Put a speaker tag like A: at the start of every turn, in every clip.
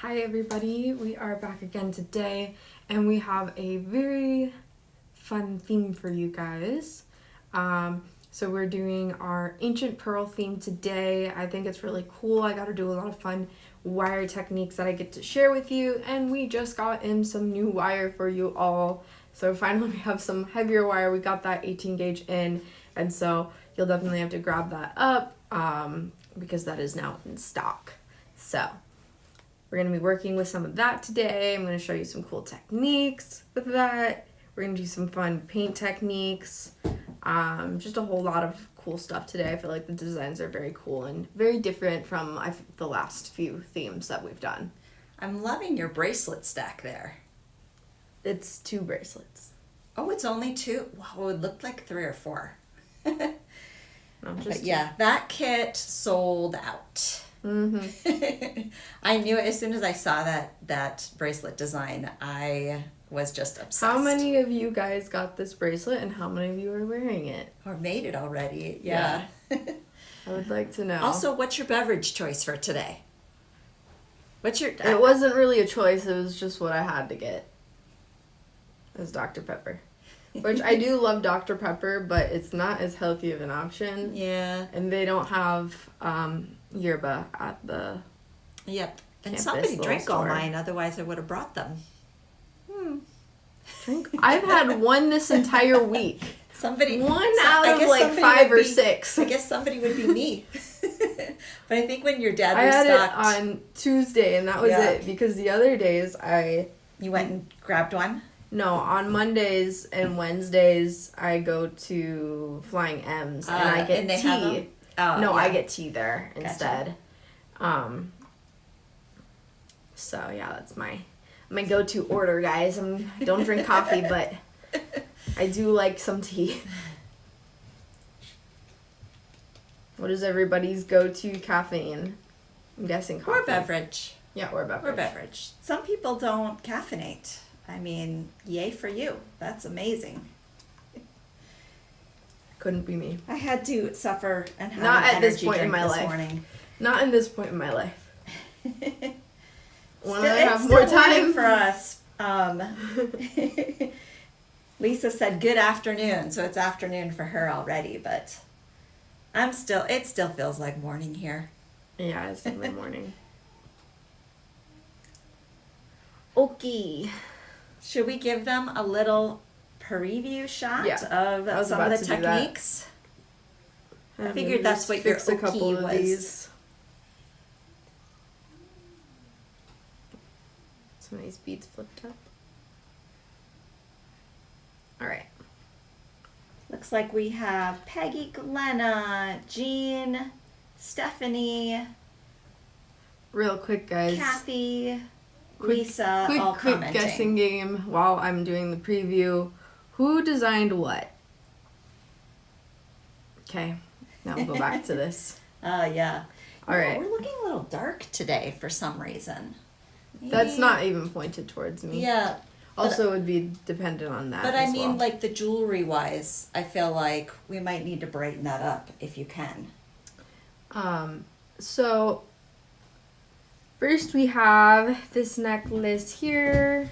A: Hi everybody, we are back again today and we have a very fun theme for you guys. So we're doing our ancient pearl theme today. I think it's really cool. I got to do a lot of fun wire techniques that I get to share with you, and we just got in some new wire for you all. So finally we have some heavier wire. We got that 18 gauge in, and so you'll definitely have to grab that up because that is now in stock. So we're going to be working with some of that today. I'm going to show you some cool techniques with that. We're going to do some fun paint techniques. Just a whole lot of cool stuff today. I feel like the designs are very cool and very different from the last few themes that we've done.
B: I'm loving your bracelet stack there.
A: It's 2 bracelets.
B: Oh, it's only 2? Wow, it looked like 3 or 4.
A: No, just
B: but yeah, that kit sold out.
A: Mm-hmm.
B: I knew it as soon as I saw that bracelet design. I was just obsessed.
A: How many of you guys got this bracelet and how many of you are wearing it?
B: Or made it already? Yeah.
A: I would like to know.
B: Also, what's your beverage choice for today? What's your?
A: It wasn't really a choice. It was just what I had to get. It was Dr. Pepper. Which I do love Dr. Pepper, but it's not as healthy of an option.
B: Yeah.
A: And they don't have yerba at the
B: Yep. And
A: campus
B: somebody
A: little
B: drank all
A: store.
B: mine, otherwise I would have brought them.
A: Drink. I've had one this entire week.
B: Somebody.
A: Out of like 5 or 6.
B: I guess somebody would be me. But I think when your dad
A: I had
B: restocked,
A: it on Tuesday, and that was it. Because the other days
B: you went and grabbed one.
A: No, on Mondays and Wednesdays I go to Flying M's and I get
B: and they have
A: tea.
B: them? Oh,
A: No,
B: yeah.
A: I get tea there
B: Gotcha.
A: instead. So yeah, that's my go-to order, guys. I don't drink coffee, but I do like some tea. What is everybody's go-to caffeine? I'm guessing coffee.
B: Or beverage.
A: Yeah, or beverage.
B: Or beverage. Some people don't caffeinate. I mean, yay for you. That's amazing.
A: Couldn't be me.
B: I had to suffer and have
A: Not
B: an
A: at this
B: energy
A: point in
B: drink
A: my
B: this
A: life.
B: morning.
A: Not in this point in my life. When I
B: It's
A: have more
B: still morning
A: time
B: for us. Lisa said good afternoon, so it's afternoon for her already, but it still feels like morning here.
A: Yeah, it's in the morning. Okay.
B: Should we give them a little preview shot of
A: I was
B: some of
A: about
B: the
A: to do that.
B: techniques? I figured that's what your
A: fix a couple
B: okie
A: of
B: was.
A: these. Some of these beads flipped up. All right.
B: Looks like we have Peggy, Glenna, Jean, Stephanie,
A: Real quick, guys.
B: Kathy, Lisa, all
A: Quick
B: commenting.
A: guessing game while I'm doing the preview. Who designed what? Okay. Now we'll go back to this.
B: Yeah.
A: All right.
B: We're looking a little dark today for some reason.
A: That's
B: Maybe-
A: not even pointed towards me.
B: Yeah.
A: Also, would be dependent on that.
B: But I
A: as
B: mean,
A: well.
B: like the jewelry wise, I feel like we might need to brighten that up if you can.
A: So first we have this necklace here,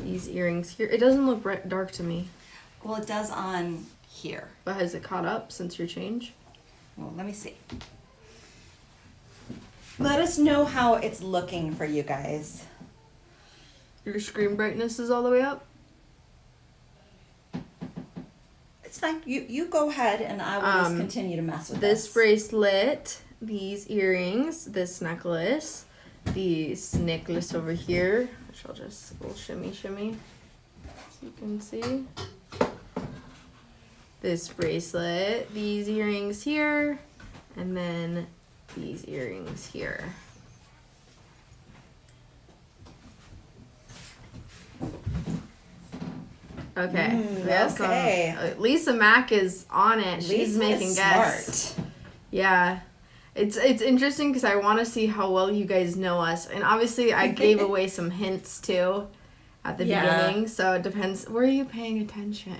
A: these earrings here. It doesn't look dark to me.
B: Well, it does on here.
A: But has it caught up since your change?
B: Well, let me see. Let us know how it's looking for you guys.
A: Your screen brightness is all the way up?
B: It's fine. You go ahead and I will just continue to mess with
A: This bracelet, these earrings, this necklace over here, which I'll just a little shimmy so you can see. This bracelet, these earrings here, and then these earrings here. Okay. Yes.
B: okay.
A: Lisa Mack is on it.
B: Lisa
A: She's making
B: is
A: guess.
B: smart.
A: Yeah. It's interesting because I want to see how well you guys know us. And obviously I gave away some hints too at the beginning. So it depends. Were you paying attention?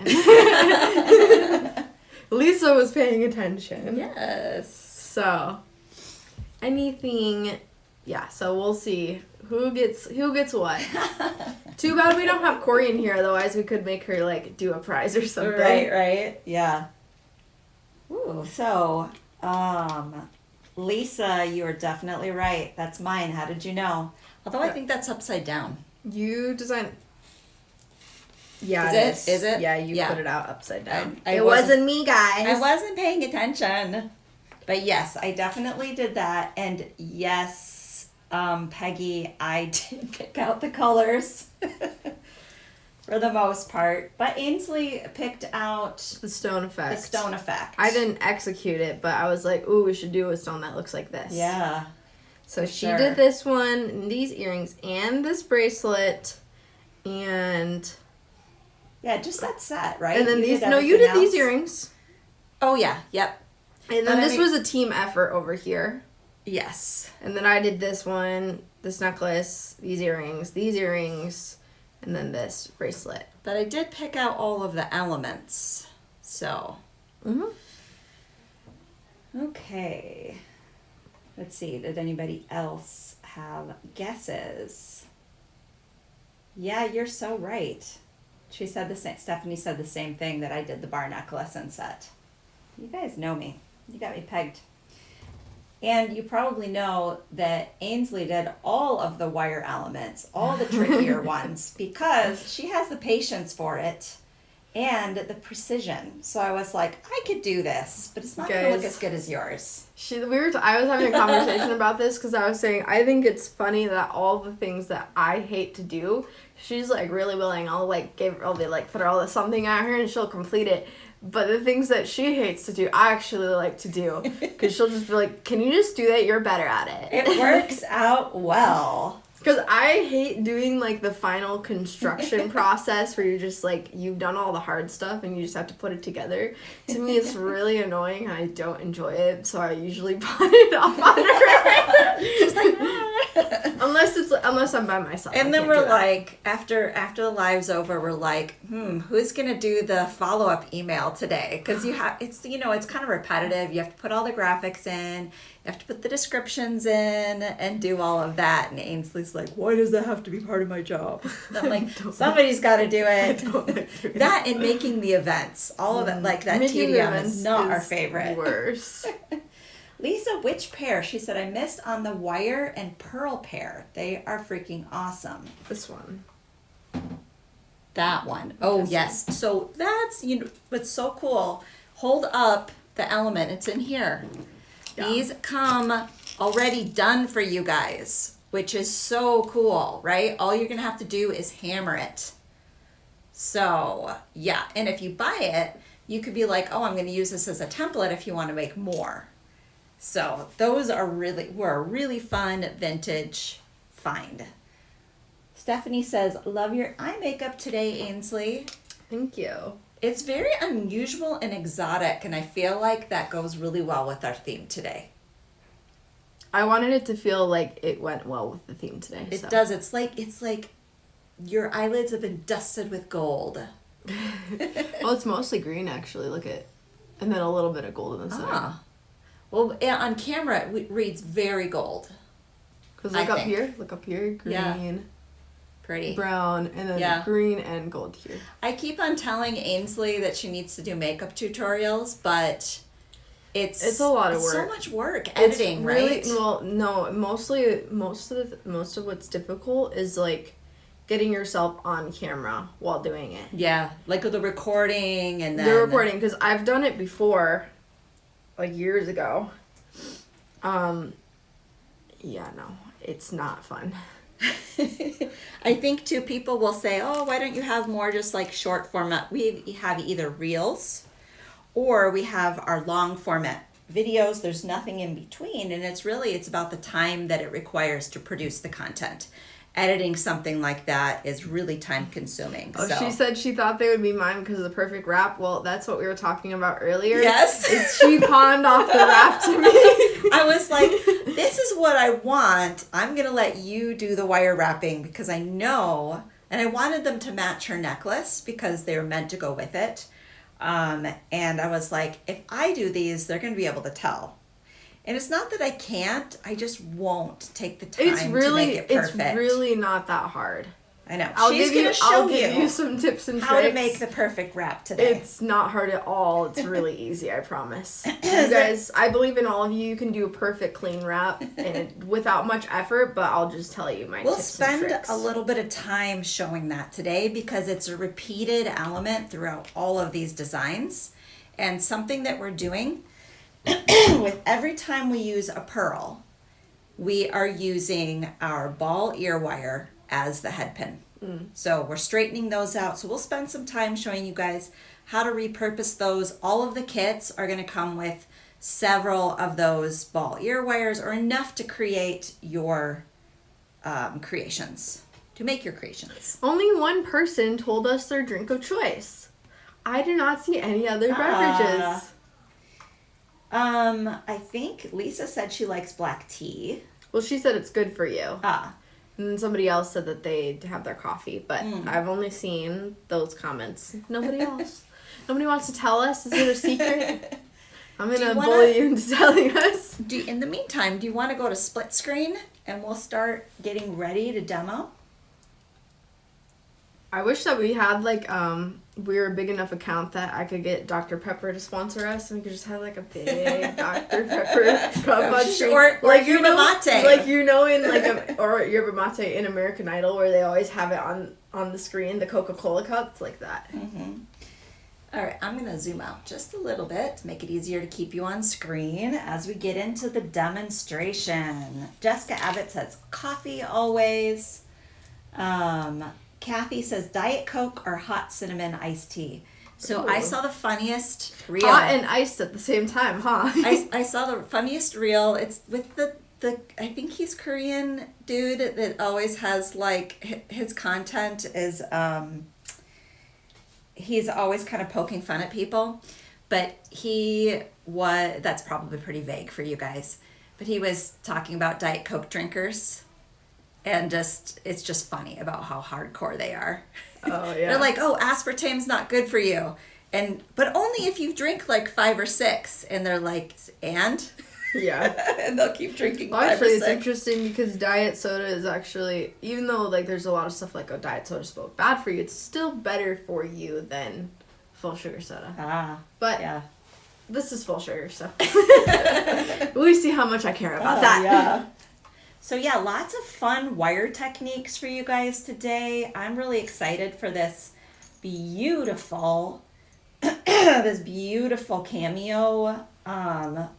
A: Lisa was paying attention.
B: Yes.
A: So anything yeah, so we'll see who gets what. Too bad we don't have Corey in here, otherwise we could make her like do a prize or something.
B: Right, yeah. Ooh, so, Lisa, you're definitely right. That's mine. How did you know? Although I think that's upside down.
A: You designed. Yeah,
B: Is it? Is it?
A: Yeah, you put it out upside down.
B: It wasn't me, guys. I wasn't paying attention. But yes, I definitely did that. And yes, Peggy, I did pick out the colors for the most part. But Ainsley picked out
A: the stone effect.
B: The stone effect.
A: I didn't execute it, but I was like, ooh, we should do a stone that looks like this.
B: Yeah.
A: So she did this one, and these earrings, and this bracelet, and...
B: Yeah, just that set, right?
A: And then you did these earrings.
B: Oh, yeah, yep.
A: And then this was a team effort over here.
B: Yes.
A: And then I did this one, this necklace, these earrings, and then this bracelet.
B: But I did pick out all of the elements, so.
A: Mm-hmm.
B: Okay. Let's see, did anybody else have guesses? Yeah, you're so right. She said the same. Stephanie said the same thing, that I did the bar necklace and set. You guys know me. You got me pegged. And you probably know that Ainsley did all of the wire elements, all the trickier ones, because she has the patience for it and the precision. So I was like, I could do this, but it's not going to look as good as yours.
A: I was having a conversation about this because I was saying, I think it's funny that all the things that I hate to do, she's like really willing. I'll throw something at her and she'll complete it. But the things that she hates to do, I actually like to do. Because she'll just be like, can you just do that? You're better at it.
B: It works out well.
A: Because I hate doing, like, the final construction process where you're just, like, you've done all the hard stuff and you just have to put it together. To me, it's really annoying and I don't enjoy it. So I usually put it off on her. Just like, unless I'm by myself.
B: And then we're like, after the live's over, we're like, who's going to do the follow-up email today? Because it's kind of repetitive. You have to put all the graphics in. You have to put the descriptions in and do all of that. And Ainsley's like, why does that have to be part of my job? And I'm like, somebody's got to do it. That and making the events. All of it, like that tedium is not our favorite.
A: Worse.
B: Lisa, which pair? She said, I missed on the wire and pearl pair. They are freaking awesome.
A: This one.
B: That one. Oh, yes. So that's, what's so cool. Hold up the element. It's in here. Yeah. These come already done for you guys, which is so cool, right? All you're going to have to do is hammer it. So, yeah. And if you buy it, you could be like, oh, I'm going to use this as a template if you want to make more. So those were a really fun vintage find. Stephanie says, love your eye makeup today, Ainsley.
A: Thank you.
B: It's very unusual and exotic, and I feel like that goes really well with our theme today.
A: I wanted it to feel like it went well with the theme today.
B: It does. It's like your eyelids have been dusted with gold.
A: Well, it's mostly green, actually. Look at, and then a little bit of gold in the center.
B: Ah. Well, on camera, it reads very gold.
A: Because look up here, green,
B: yeah. Pretty.
A: Brown, and then green and gold here.
B: I keep on telling Ainsley that she needs to do makeup tutorials, but it's a lot of work. It's so much work editing, right?
A: Well, no, most of what's difficult is like getting yourself on camera while doing it.
B: Yeah, like the recording and then
A: the recording, because I've done it before. Like years ago. Yeah, no, it's not fun.
B: I think too, people will say, oh, why don't you have more just like short format? We have either reels or we have our long format videos. There's nothing in between. And it's about the time that it requires to produce the content. Editing something like that is really time consuming.
A: Oh, so. She said she thought they would be mine because of the perfect wrap. Well, that's what we were talking about earlier.
B: Yes.
A: She pawned off the wrap to me.
B: I was like, this is what I want. I'm going to let you do the wire wrapping because I know, and I wanted them to match her necklace because they were meant to go with it. And I was like, if I do these, they're going to be able to tell. And it's not that I can't, I just won't take the time
A: It's
B: to
A: really,
B: make it perfect.
A: it's really not that hard.
B: I know.
A: I'll
B: She's
A: give
B: going to show
A: I'll give you some tips and
B: how
A: tricks.
B: to make the perfect wrap today.
A: It's not hard at all. It's really easy, I promise. You guys, I believe in all of you. You can do a perfect clean wrap and without much effort, but I'll just tell you my
B: We'll
A: tips and
B: spend
A: tricks.
B: a little bit of time showing that today because it's a repeated element throughout all of these designs. And something that we're doing with every time we use a pearl, we are using our ball ear wire as the head pin. So we're straightening those out. So we'll spend some time showing you guys how to repurpose those. All of the kits are going to come with several of those ball ear wires or enough to create your creations, to make your creations.
A: Only one person told us their drink of choice. I do not see any other beverages.
B: I think Lisa said she likes black tea.
A: Well, she said it's good for you.
B: Ah.
A: And then somebody else said that they have their coffee, but I've only seen those comments. Nobody else. Nobody wants to tell us. Is it a secret? I'm going to bully you into telling us.
B: In the meantime, do you want to go to split screen and we'll start getting ready to demo?
A: I wish that we had, like, we were a big enough account that I could get Dr. Pepper to sponsor us and we could just have, like, a big Dr. Pepper cup on screen.
B: Or
A: like,
B: yerba mate.
A: Like, you know, in, like, or yerba mate in American Idol where they always have it on the screen, the Coca-Cola cup. It's like that.
B: Mm-hmm. All right, I'm going to zoom out just a little bit to make it easier to keep you on screen as we get into the demonstration. Jessica Abbott says coffee always. Kathy says Diet Coke or hot cinnamon iced tea. So
A: Ooh.
B: I saw the funniest reel.
A: Hot and iced at the same time, huh?
B: I saw the funniest reel. It's with the I think he's Korean dude that always has like his content is he's always kind of poking fun at people, but that's probably pretty vague for you guys, but he was talking about Diet Coke drinkers. And it's just funny about how hardcore they are.
A: Oh, yeah.
B: They're like, oh, aspartame's not good for you. But only if you drink like 5 or 6. And they're like, and?
A: Yeah.
B: And they'll keep drinking
A: Well,
B: 5
A: actually,
B: or 6.
A: it's interesting because diet soda is actually, even though like there's a lot of stuff like, oh, diet soda's bad for you, it's still better for you than full sugar soda.
B: Ah.
A: But
B: yeah.
A: This is full sugar, so. We see how much I care about that.
B: Yeah. So yeah, lots of fun wire techniques for you guys today. I'm really excited for this beautiful cameo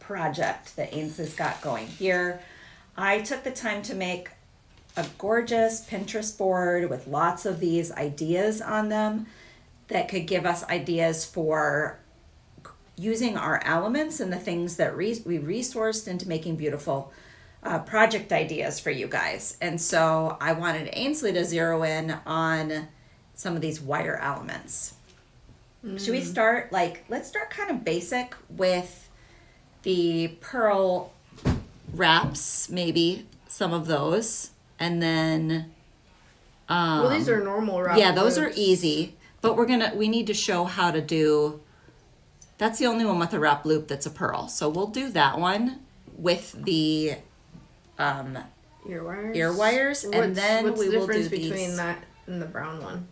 B: project that Ainsley's got going here. I took the time to make a gorgeous Pinterest board with lots of these ideas on them that could give us ideas for using our elements and the things that we resourced into making beautiful project ideas for you guys. And so I wanted Ainsley to zero in on some of these wire elements. Should we start, let's start kind of basic with the pearl wraps, maybe some of those. And then...
A: well, these are normal wrap
B: yeah, those
A: loops.
B: are easy. But we need to show how to do... That's the only one with a wrap loop that's a pearl. So we'll do that one with the... ear wires, and then
A: what's
B: we
A: the
B: will do
A: difference between
B: these.
A: that and the brown one?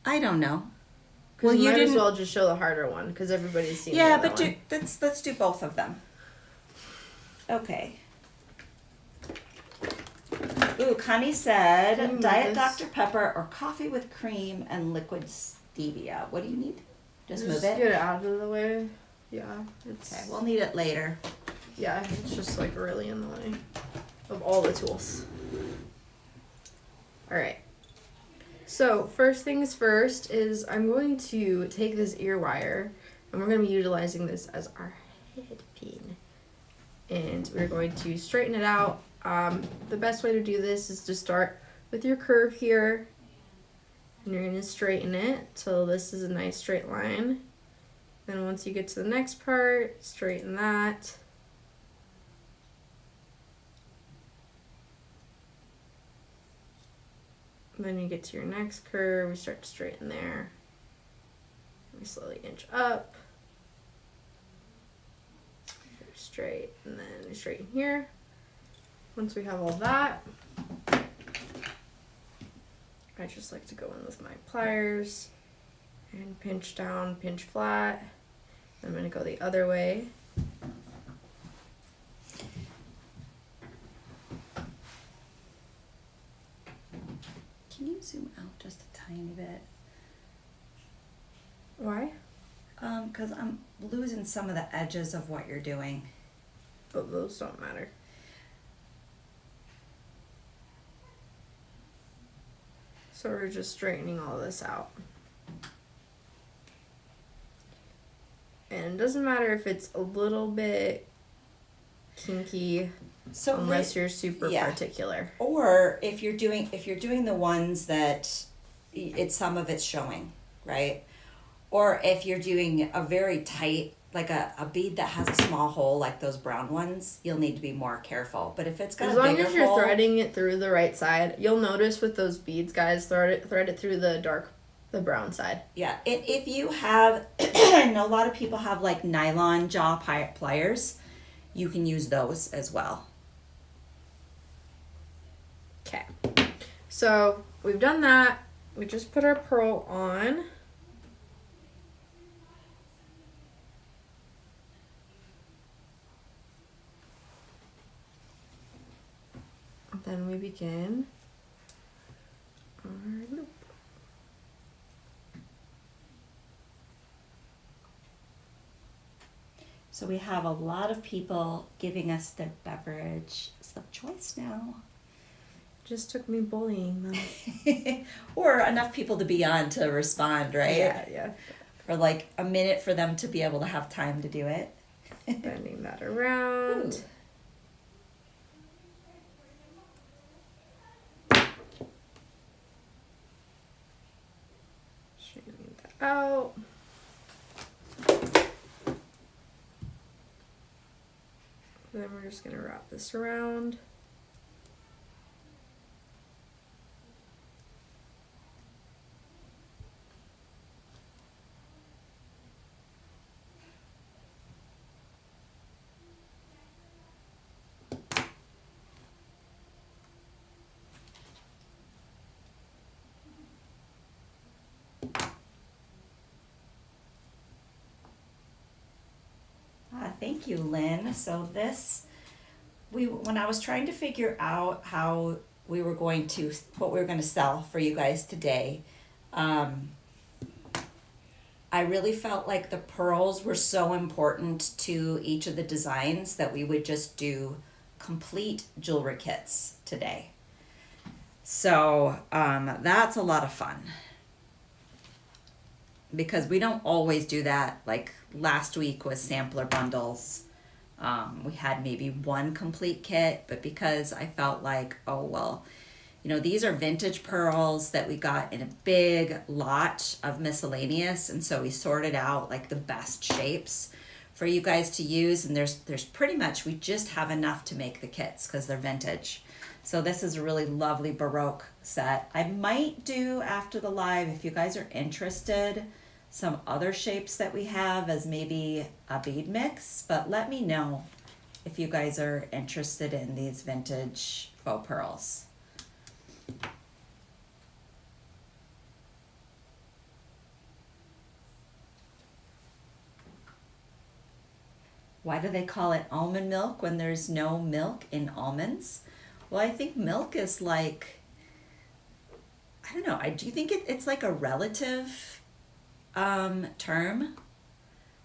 B: I don't know.
A: Well, you might as
B: didn't.
A: well just show the harder one because everybody's seen.
B: Yeah,
A: the
B: but
A: other one.
B: let's do both of them. Okay. Ooh, Connie said Diet Dr. Pepper or coffee with cream and liquid stevia. What do you need? Just move
A: get
B: it.
A: it out of the way. Yeah, it's
B: Okay, we'll need it later.
A: yeah, it's just like really in the way of all the tools. All right. So first things first is I'm going to take this ear wire and we're going to be utilizing this as our head pin. And we're going to straighten it out. The best way to do this is to start with your curve here. And you're going to straighten it till this is a nice straight line. Then once you get to the next part, straighten that. Then you get to your next curve, we start to straighten there. We slowly inch up. straight, and then straighten here. Once we have all that, I just like to go in with my pliers and pinch down, pinch flat. I'm going to go the other way.
B: Can you zoom out just a tiny bit?
A: Why?
B: Because I'm losing some of the edges of what you're doing.
A: But those don't matter. So we're just straightening all this out. And it doesn't matter if it's a little bit kinky,
B: So
A: unless you're super particular.
B: Or if you're doing the ones that some of it's showing, right? Or if you're doing a very tight, like a bead that has a small hole, like those brown ones, you'll need to be more careful. But if it's got
A: as
B: a bigger hole,
A: long as you're threading it through the right side, you'll notice with those beads, guys, thread it through the brown side.
B: Yeah, if you have, I know a lot of people have like nylon jaw pliers, you can use those as well.
A: Okay, so we've done that. We just put our pearl on. Then we begin our loop.
B: So we have a lot of people giving us their beverage of choice now.
A: Just took me bullying them.
B: Or enough people to be on to respond, right?
A: Yeah.
B: Or like a minute for them to be able to have time to do it.
A: Bending that around.
B: Ooh.
A: Straightening that out. Then we're just going to wrap this around.
B: Thank you, Lynn. So this, when I was trying to figure out what we were going to sell for you guys today, I really felt like the pearls were so important to each of the designs that we would just do complete jewelry kits today. So that's a lot of fun, because we don't always do that. Like last week was sampler bundles. We had maybe one complete kit, but because I felt like, oh, well, these are vintage pearls that we got in a big lot of miscellaneous. And so we sorted out like the best shapes for you guys to use. And there's pretty much, we just have enough to make the kits because they're vintage. So this is a really lovely Baroque set. I might do after the live, if you guys are interested, some other shapes that we have as maybe a bead mix, but let me know if you guys are interested in these vintage faux pearls. Why do they call it almond milk when there's no milk in almonds? Well, I think milk is like, I don't know, do you think it's like a relative term?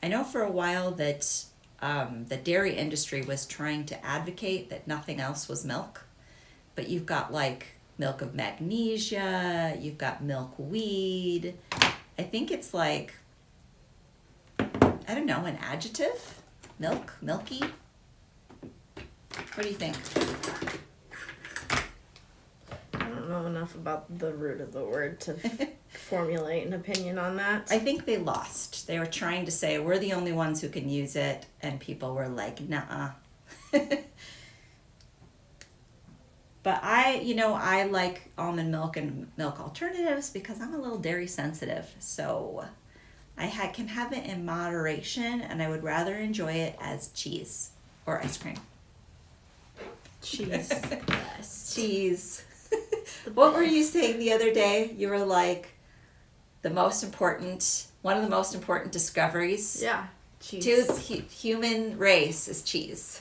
B: I know for a while that the dairy industry was trying to advocate that nothing else was milk, but you've got like milk of magnesia, you've got milkweed. I think it's like, I don't know, an adjective? Milk, milky? What do you think?
A: I don't know enough about the root of the word to formulate an opinion on that.
B: I think they lost. They were trying to say we're the only ones who can use it, and people were like, "Nuh-uh." But I like almond milk and milk alternatives because I'm a little dairy sensitive. So I can have it in moderation, and I would rather enjoy it as cheese. or ice cream?
A: Cheese. Yes.
B: Cheese. What were you saying the other day? You were like, one of the most important discoveries
A: Yeah. Cheese.
B: to the human race is cheese.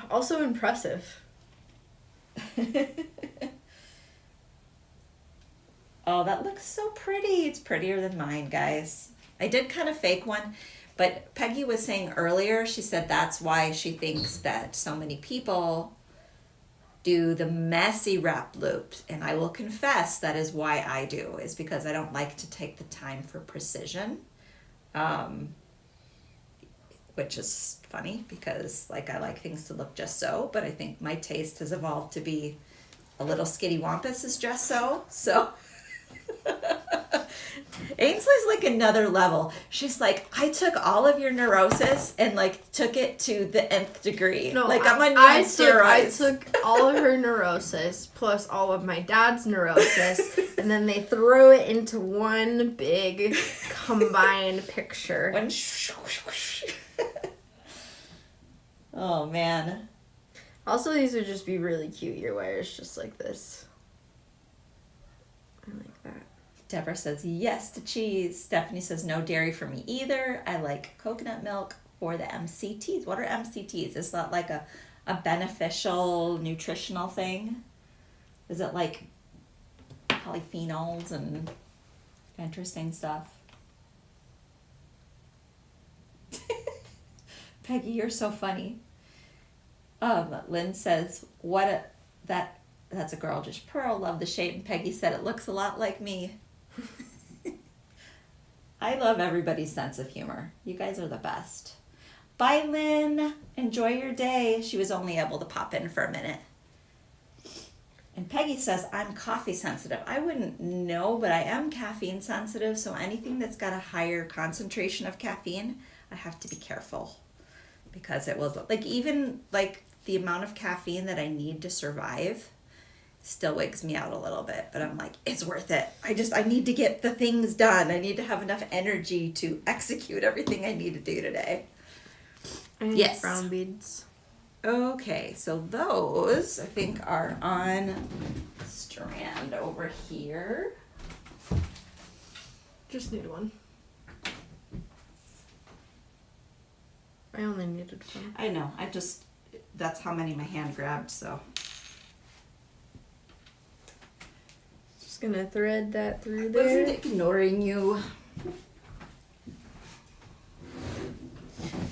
A: Also impressive.
B: Oh, that looks so pretty. It's prettier than mine, guys. I did kind of fake one, but Peggy was saying earlier, she said that's why she thinks that so many people do the messy wrap loops. And I will confess that is why I do, is because I don't like to take the time for precision. Which is funny because like I like things to look just so, but I think my taste has evolved to be a little skitty wampus is just so. So Ainsley's like another level. She's like, I took all of your neurosis and like took it to the nth degree.
A: No,
B: like I'm on
A: steroids. I
B: steroids.
A: took all of her neurosis plus all of my dad's neurosis, and then they threw it into one big combined picture.
B: Oh man.
A: Also, these would just be really cute your wires, just like this. I like that.
B: Deborah says yes to cheese. Stephanie says no dairy for me either. I like coconut milk for the MCTs. What are MCTs? Is that like a beneficial nutritional thing? Is it like polyphenols and interesting stuff? Peggy, you're so funny. Lynn says, that's a gorgeous pearl. Love the shape. And Peggy said it looks a lot like me. I love everybody's sense of humor. You guys are the best. Bye, Lynn. Enjoy your day. She was only able to pop in for a minute. And Peggy says, I'm coffee sensitive. I wouldn't know, but I am caffeine sensitive. So anything that's got a higher concentration of caffeine, I have to be careful. Because it will, like, even like the amount of caffeine that I need to survive still wakes me out a little bit, but I'm like, it's worth it. I need to get the things done. I need to have enough energy to execute everything I need to do today.
A: Yes. Brown beads.
B: Okay, so those I think are on strand over here.
A: Just need one. I only needed one.
B: I know, that's how many my hand grabbed, so.
A: Just gonna thread that through there.
B: Wasn't ignoring you.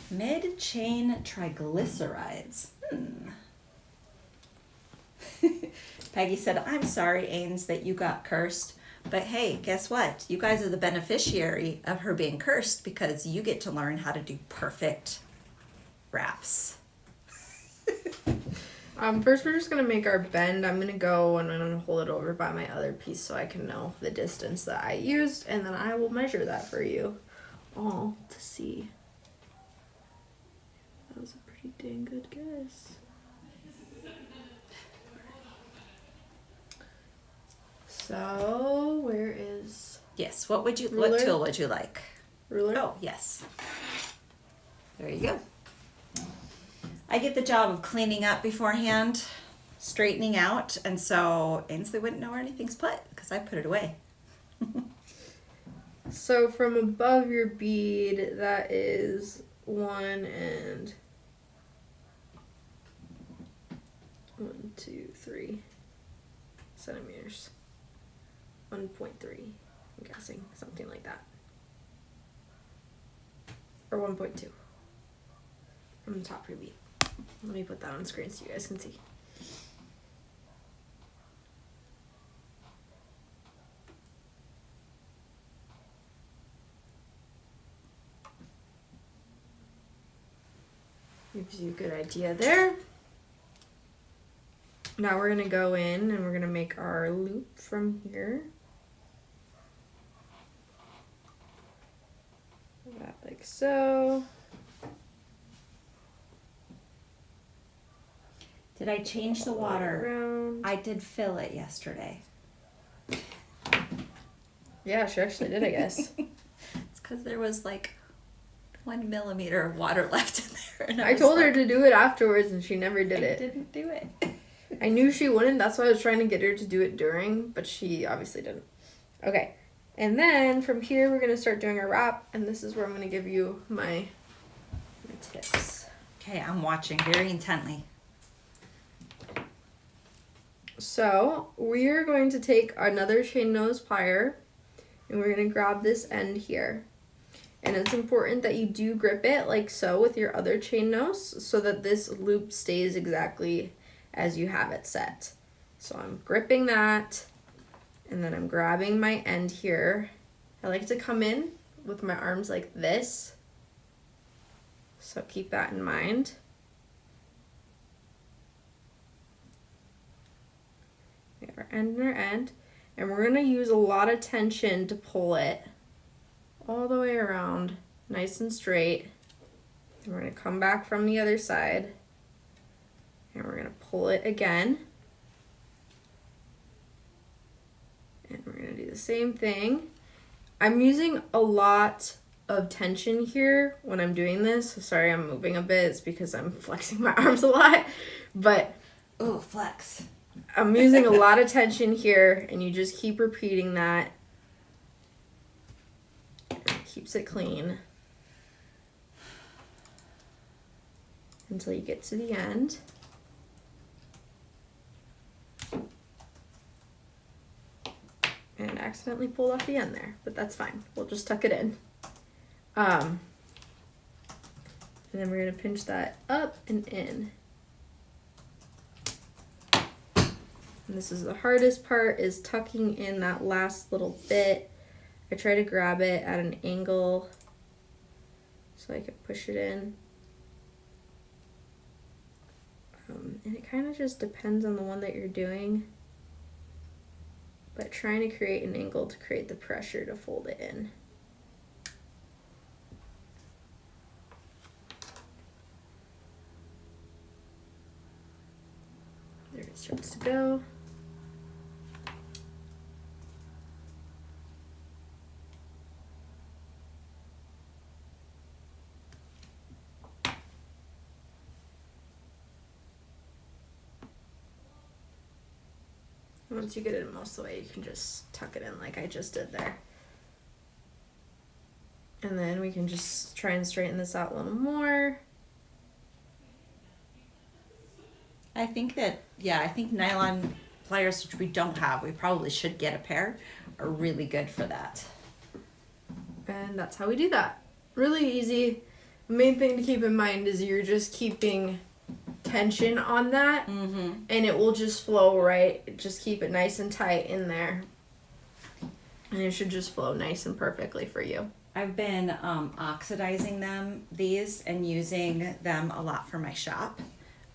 B: Mid-chain triglycerides. Peggy said, I'm sorry, Ains, that you got cursed. But hey, guess what? You guys are the beneficiary of her being cursed because you get to learn how to do perfect wraps.
A: First we're just gonna make our bend. I'm gonna go and I'm gonna hold it over by my other piece so I can know the distance that I used, and then I will measure that for you all to see. That was a pretty dang good guess. So where is
B: Yes, what
A: ruler?
B: tool would you like?
A: Ruler?
B: Oh, yes. There you go. I get the job of cleaning up beforehand, straightening out, and so Ainsley wouldn't know where anything's put because I put it away.
A: So from above your bead, that is 1 and 1, 2, 3 centimeters. 1.3, I'm guessing, something like that. Or 1.2 from the top of your bead. Let me put that on screen so you guys can see. Gives you a good idea there. Now we're gonna go in and we're gonna make our loop from here. That like so.
B: Did I change the water?
A: Around.
B: I did fill it yesterday.
A: Yeah, she actually did, I guess.
B: It's because there was like 1 millimeter of water left in there. And
A: I told her to do it afterwards and she never did it.
B: Didn't do it.
A: I knew she wouldn't. That's why I was trying to get her to do it during, but she obviously didn't. Okay. And then from here, we're going to start doing our wrap. And this is where I'm going to give you my tips.
B: Okay, I'm watching very intently.
A: So we're going to take another chain nose plier and we're going to grab this end here. And it's important that you do grip it like so with your other chain nose so that this loop stays exactly as you have it set. So I'm gripping that and then I'm grabbing my end here. I like to come in with my arms like this. So keep that in mind. We have our end and our end. And we're going to use a lot of tension to pull it all the way around, nice and straight. And we're going to come back from the other side. And we're going to pull it again. And we're going to do the same thing. I'm using a lot of tension here when I'm doing this. Sorry, I'm moving a bit. It's because I'm flexing my arms a lot. But
B: ooh, flex.
A: I'm using a lot of tension here, and you just keep repeating that. It keeps it clean until you get to the end. And accidentally pulled off the end there, but that's fine. We'll just tuck it in. And then we're going to pinch that up and in. And this is the hardest part, is tucking in that last little bit. I try to grab it at an angle so I can push it in. And it kind of just depends on the one that you're doing. But trying to create an angle to create the pressure to fold it in. There it starts to go. Once you get it most of the way, you can just tuck it in like I just did there. And then we can just try and straighten this out a little more.
B: I think that, yeah, I think nylon pliers, which we don't have, we probably should get a pair, are really good for that.
A: And that's how we do that. Really easy. The main thing to keep in mind is you're just keeping tension on that, and it will just flow right. Just keep it nice and tight in there, and it should just flow nice and perfectly for you.
B: I've been oxidizing these and using them a lot for my shop,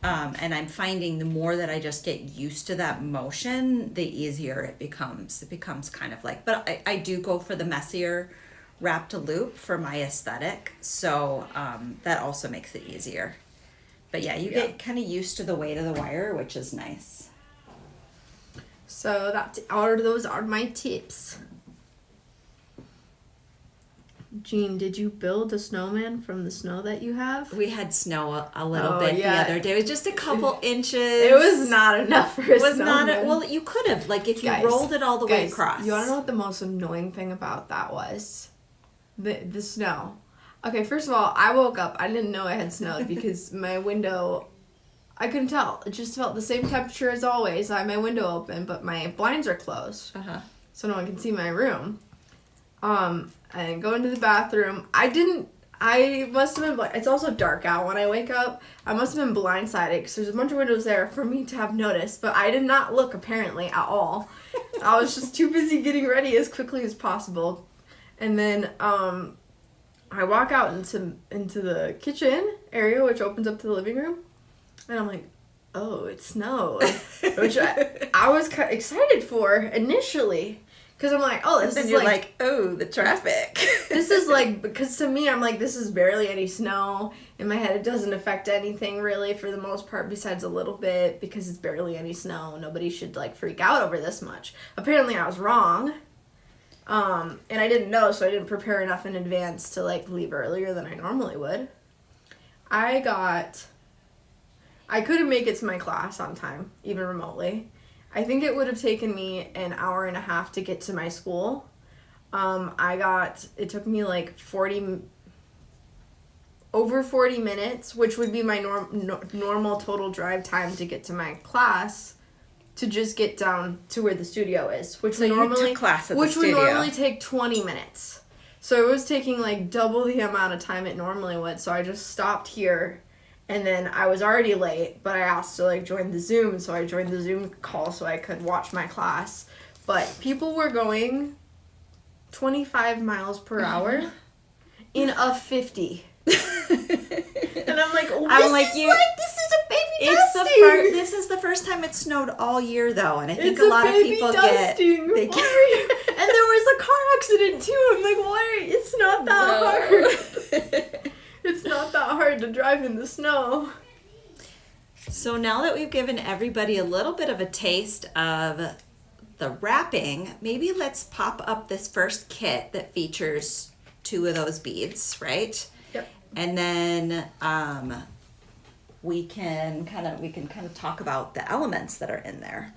B: and I'm finding the more that I just get used to that motion, the easier it becomes. It becomes kind of like, but I do go for the messier wrap to loop for my aesthetic, so that also makes it easier. But yeah, you get kind of used to the weight of the wire, which is nice.
A: So those are my tips. Jean, did you build a snowman from the snow that you have?
B: We had snow a little bit the other day. It was just a couple inches.
A: It was not enough for a snowman.
B: Well, you could have, like, if you rolled it all the way across.
A: You want to know what the most annoying thing about that was? The snow. Okay, first of all, I woke up. I didn't know it had snowed because my window, I couldn't tell. It just felt the same temperature as always. I had my window open, but my blinds are closed. So no one can see my room. And go into the bathroom. I must have been, it's also dark out when I wake up. I must have been blindsided because there's a bunch of windows there for me to have noticed, but I did not look apparently at all. I was just too busy getting ready as quickly as possible. And then, I walk out into the kitchen area, which opens up to the living room, and I'm like, oh, it snowed, which I was kind of excited for initially, because I'm like, oh, this is
B: like, oh, the traffic.
A: This is like, because to me, I'm like, this is barely any snow. In my head, it doesn't affect anything really for the most part, besides a little bit, because it's barely any snow. Nobody should like freak out over this much. Apparently, I was wrong. And I didn't know, so I didn't prepare enough in advance to like leave earlier than I normally would. I couldn't make it to my class on time, even remotely. I think it would have taken me an hour and a half to get to my school. It took me like over 40 minutes, which would be my normal total drive time to get to my class, to just get down to where the studio is, which
B: So you took class at the studio.
A: would normally take 20 minutes. So it was taking like double the amount of time it normally would. So I just stopped here, and then I was already late, but I asked to like join the Zoom, so I joined the Zoom call so I could watch my class. But people were going 25 miles per hour in a 50. And I'm like, this is a baby dusting.
B: This is the first time it snowed all year, though, and I think
A: It's
B: a lot of
A: baby
B: people
A: dusting.
B: get.
A: And there was a car accident too. I'm like, why? It's not that hard. It's not that hard to drive in the snow.
B: So now that we've given everybody a little bit of a taste of the wrapping, maybe let's pop up this first kit that features 2 of those beads, right?
A: Yep.
B: And then we can kind of talk about the elements that are in there.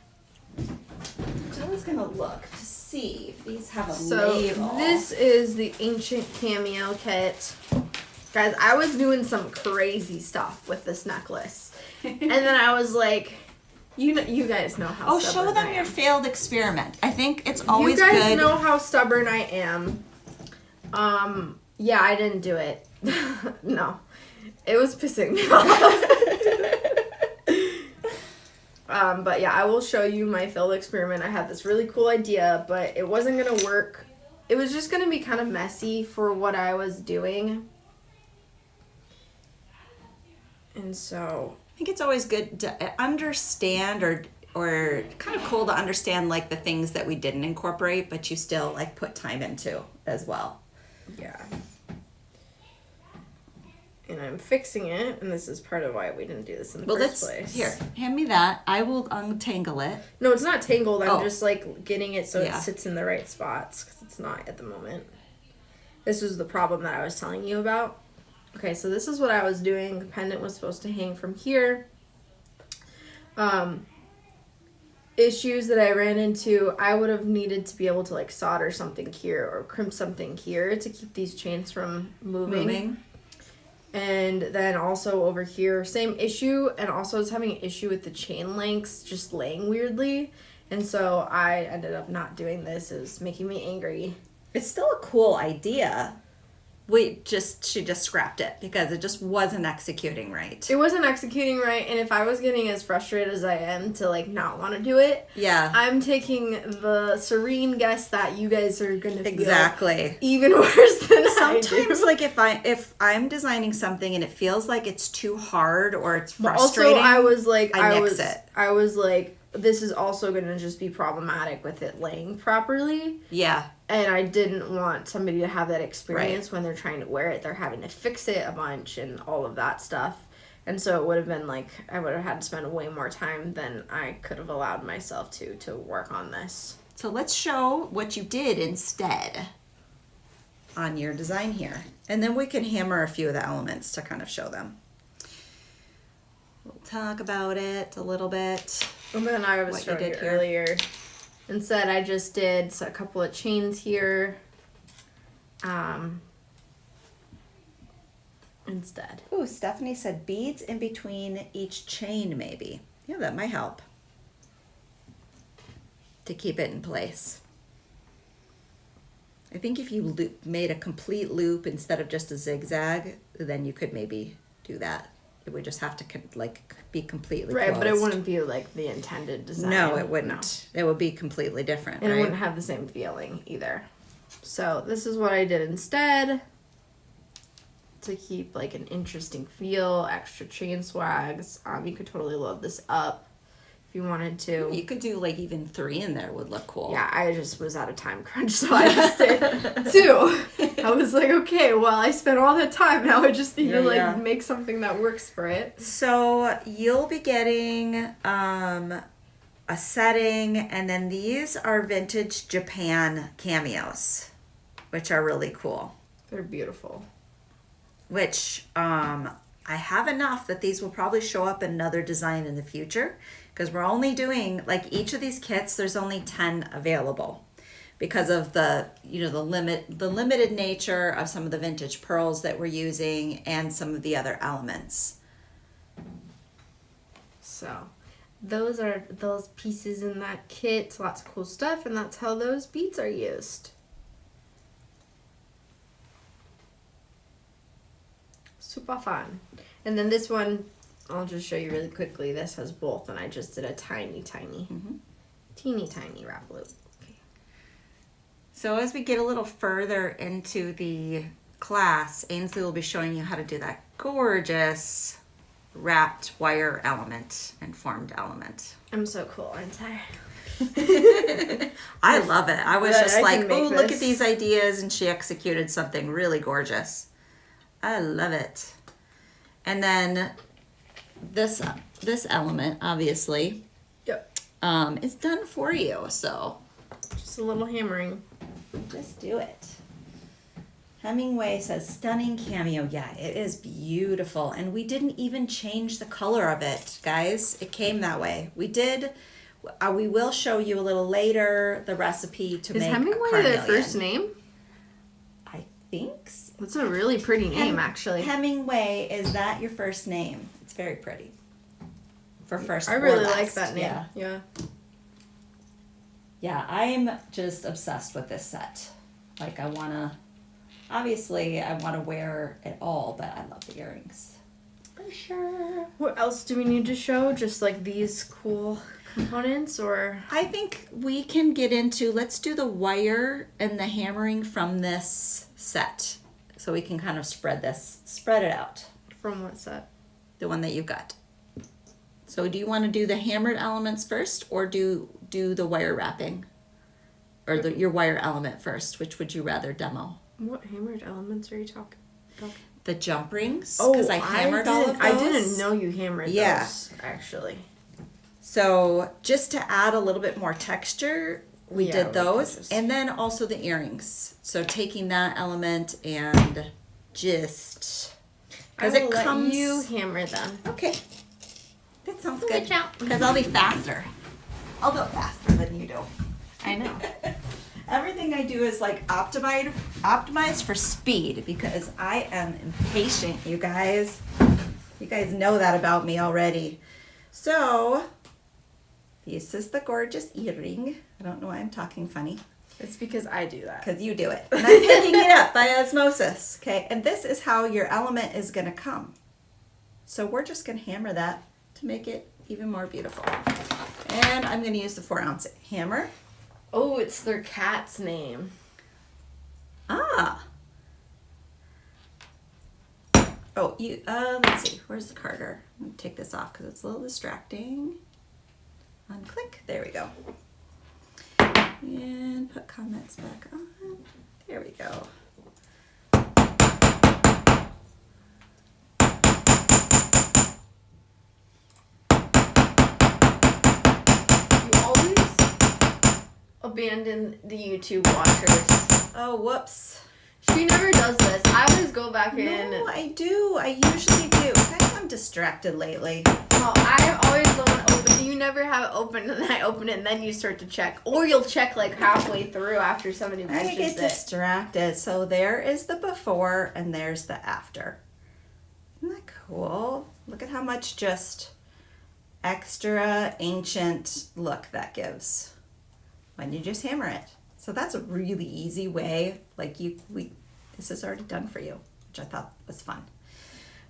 B: Jilla's gonna look to see if these have a label.
A: This is the Ancient Cameo Kit. Guys, I was doing some crazy stuff with this necklace. And then I was like, you guys know how stubborn
B: show them
A: I am.
B: your failed experiment. I think it's always
A: good. You guys
B: good.
A: know how stubborn I am. Yeah, I didn't do it. No. It was pissing me off. But yeah, I will show you my failed experiment. I had this really cool idea, but it wasn't going to work. It was just going to be kind of messy for what I was doing. And so
B: I think it's always good to understand or kind of cool to understand like the things that we didn't incorporate, but you still like put time into as well.
A: yeah. And I'm fixing it, and this is part of why we didn't do this in the first place.
B: Here, hand me that. I will untangle it.
A: No, it's not tangled. I'm
B: Oh.
A: just like getting it so
B: Yeah.
A: it sits in the right spots, because it's not at the moment. This was the problem that I was telling you about. Okay, so this is what I was doing. The pendant was supposed to hang from here. Issues that I ran into, I would have needed to be able to like solder something here or crimp something here to keep these chains from moving. And then also over here, same issue, and also I was having an issue with the chain links just laying weirdly. And so I ended up not doing this. It was making me angry.
B: It's still a cool idea. She just scrapped it because it just wasn't executing right.
A: It wasn't executing right, and if I was getting as frustrated as I am to like not want to do it,
B: Yeah.
A: I'm taking the serene guess that you guys are gonna feel
B: Exactly.
A: even worse than
B: Sometimes
A: I do.
B: like if I'm designing something and it feels like it's too hard or it's
A: But
B: frustrating,
A: also, I was like, this is also gonna just be problematic with it laying properly.
B: Yeah.
A: And I didn't want somebody to have that experience when they're trying to wear it. They're having to fix it a bunch and all of that stuff. And so it would have been like, I would have had to spend way more time than I could have allowed myself to work on this.
B: So let's show what you did instead on your design here. And then we can hammer a few of the elements to kind of show them. We'll talk about it a little bit.
A: And then I was
B: What you
A: showing
B: did
A: you
B: here.
A: earlier. Instead, I just did a couple of chains here. Instead.
B: Ooh, Stephanie said beads in between each chain maybe. Yeah, that might help to keep it in place. I think if you made a complete loop instead of just a zigzag, then you could maybe do that. It would just have to be completely
A: Right, but it
B: closed.
A: wouldn't be like the intended design.
B: No, it wouldn't. It would be completely different,
A: And
B: right?
A: it wouldn't have the same feeling either. So this is what I did instead. To keep like an interesting feel, extra chain swags. You could totally load this up if you wanted to.
B: You could do like even 3 in there would look cool.
A: Yeah, I just was at a time crunch, so I just did 2. I was like, okay, well, I spent all that time. Now I just need to make something that works for it.
B: So you'll be getting a setting, and then these are vintage Japan cameos, which are really cool.
A: They're beautiful.
B: Which I have enough that these will probably show up in another design in the future, because we're only doing, like, each of these kits, there's only 10 available because of the limited nature of some of the vintage pearls that we're using and some of the other elements.
A: So those are those pieces in that kit. Lots of cool stuff, and that's how those beads are used. Super fun. And then this one, I'll just show you really quickly. This has both, and I just did a teeny tiny wrap loop. Okay.
B: So as we get a little further into the class, Ainsley will be showing you how to do that gorgeous wrapped wire element and formed element.
A: I'm so cool, aren't I?
B: I love it. I was just like, oh, look
A: this.
B: at these ideas, and she executed something really gorgeous. I love it. And then this element, obviously,
A: Yep.
B: is done for you. So
A: Just a little hammering.
B: just do it. Hemingway says stunning cameo. Yeah, it is beautiful. And we didn't even change the color of it, guys. It came that way. We did. We will show you a little later the recipe to make
A: Hemingway
B: carnelian.
A: their first name?
B: I think so.
A: That's a really pretty name, actually.
B: Hemingway, is that your first name? It's very pretty. For first
A: I
B: or
A: really
B: last.
A: like that name.
B: Yeah.
A: Yeah.
B: Yeah, I'm just obsessed with this set. Like, obviously I want to wear it all, but I love the earrings. For sure.
A: What else do we need to show? Just like these cool components, or?
B: I think we can get into, let's do the wire and the hammering from this set. So we can kind of spread it out.
A: From what set?
B: The one that you got. So do you want to do the hammered elements first, or do the wire wrapping? Or your wire element first? Which would you rather demo?
A: What hammered elements are you talking about?
B: The jump rings, because I hammered all of those.
A: I didn't know you hammered those, actually.
B: So just to add a little bit more texture, we did those. And then also the earrings. So taking that element and just...
A: Because it comes... you hammer them.
B: Okay. That sounds good. Because I'll be faster. I'll go faster than you do.
A: I know.
B: Everything I do is like optimized for speed, because I am impatient, you guys. You guys know that about me already. So, this is the gorgeous earring. I don't know why I'm talking funny.
A: It's because I do that.
B: Because you do it. And I'm picking it up by osmosis. Okay, and this is how your element is going to come. So we're just going to hammer that to make it even more beautiful. And I'm going to use the 4-ounce hammer.
A: Oh, it's their cat's name.
B: Ah. Oh, let's see. Where's the Carter? I'm going to take this off because it's a little distracting. Unclick. There we go. And put comments back on. There we go.
A: Abandon the YouTube watchers.
B: Oh, whoops.
A: She never does this. I always go back in.
B: No, I do. I usually do. I'm distracted lately.
A: No, I always the one open. You never have it open, and then I open it, and then you start to check. Or you'll check like halfway through after somebody mentions it.
B: I get distracted. So there is the before, and there's the after. Isn't that cool? Look at how much just extra ancient look that gives when you just hammer it. So that's a really easy way. Like this is already done for you, which I thought was fun.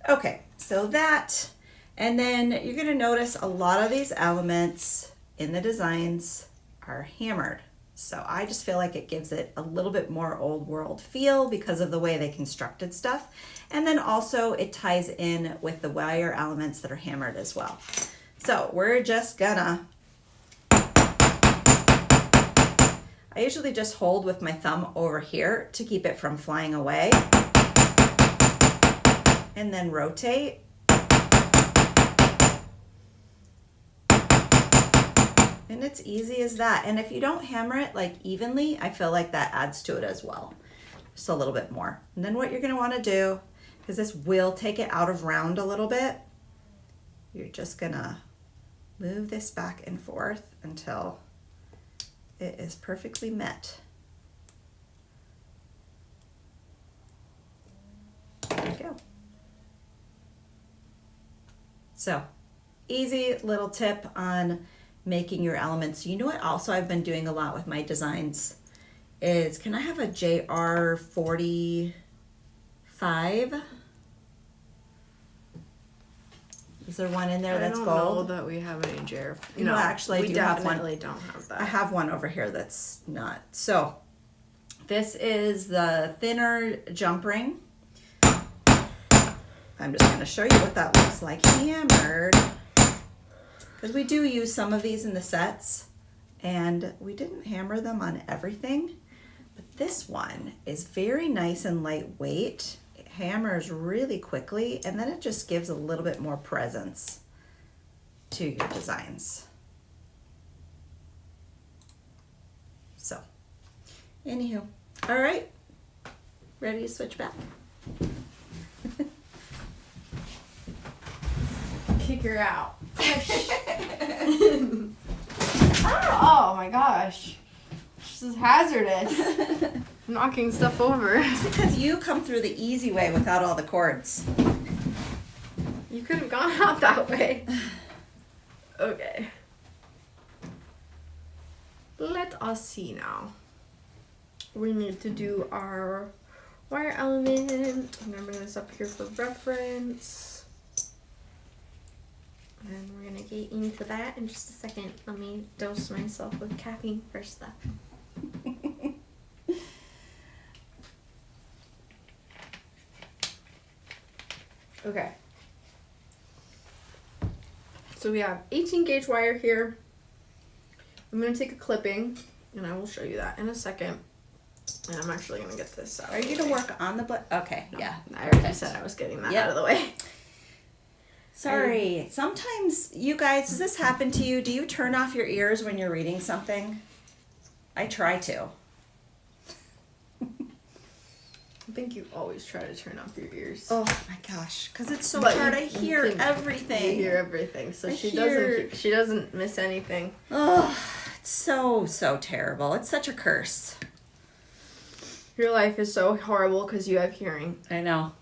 B: Okay, so that, and then you're gonna notice a lot of these elements in the designs are hammered. So I just feel like it gives it a little bit more old world feel because of the way they constructed stuff. And then also it ties in with the wire elements that are hammered as well. So we're just gonna, I usually just hold with my thumb over here to keep it from flying away. And then rotate. And it's easy as that. And if you don't hammer it like evenly, I feel like that adds to it as well. Just a little bit more. And then what you're gonna wanna do, because this will take it out of round a little bit, you're just gonna move this back and forth until it is perfectly met. There you go. So, easy little tip on making your elements. You know what also I've been doing a lot with my designs is, can I have a JR 45? Is there one in there that's gold?
A: I don't know that we have any JR.
B: No, actually I do have one.
A: We definitely don't have that.
B: I have one over here that's not. So, this is the thinner jump ring. I'm just going to show you what that looks like hammered. Because we do use some of these in the sets, and we didn't hammer them on everything. But this one is very nice and lightweight. It hammers really quickly, and then it just gives a little bit more presence to your designs. So, anywho, all right, ready to switch back?
A: Kick her out. Oh my gosh. This is hazardous. Knocking stuff over.
B: It's because you come through the easy way without all the cords.
A: You could have gone out that way. Okay. Let us see now. We need to do our wire element. I'm gonna bring this up here for reference. And we're gonna get into that in just a second. Let me dose myself with caffeine first though. Okay. So we have 18 gauge wire here. I'm gonna take a clipping and I will show you that in a second. And I'm actually gonna get this out.
B: Are you gonna work on the okay,
A: no,
B: yeah.
A: I already said I was getting that out of the way.
B: Sorry. Sometimes, you guys, does this happen to you? Do you turn off your ears when you're reading something? I try to.
A: I think you always try to turn off your ears.
B: Oh my gosh, because it's so
A: But
B: hard. I hear everything.
A: You hear everything, so she doesn't miss anything.
B: Oh, it's so terrible. It's such a curse.
A: Your life is so horrible because you have hearing.
B: I know.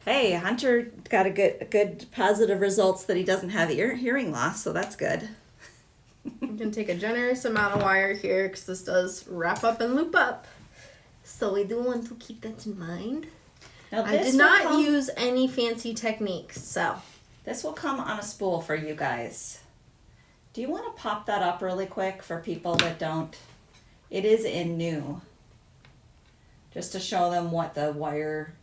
B: Hey, Hunter got a good positive results that he doesn't have hearing loss, so that's good.
A: You can take a generous amount of wire here because this does wrap up and loop up. So we do want to keep that in mind.
B: Now,
A: I did not use any fancy techniques, so.
B: This will come on a spool for you guys. Do you want to pop that up really quick for people that don't? It is in new. Just to show them what the wire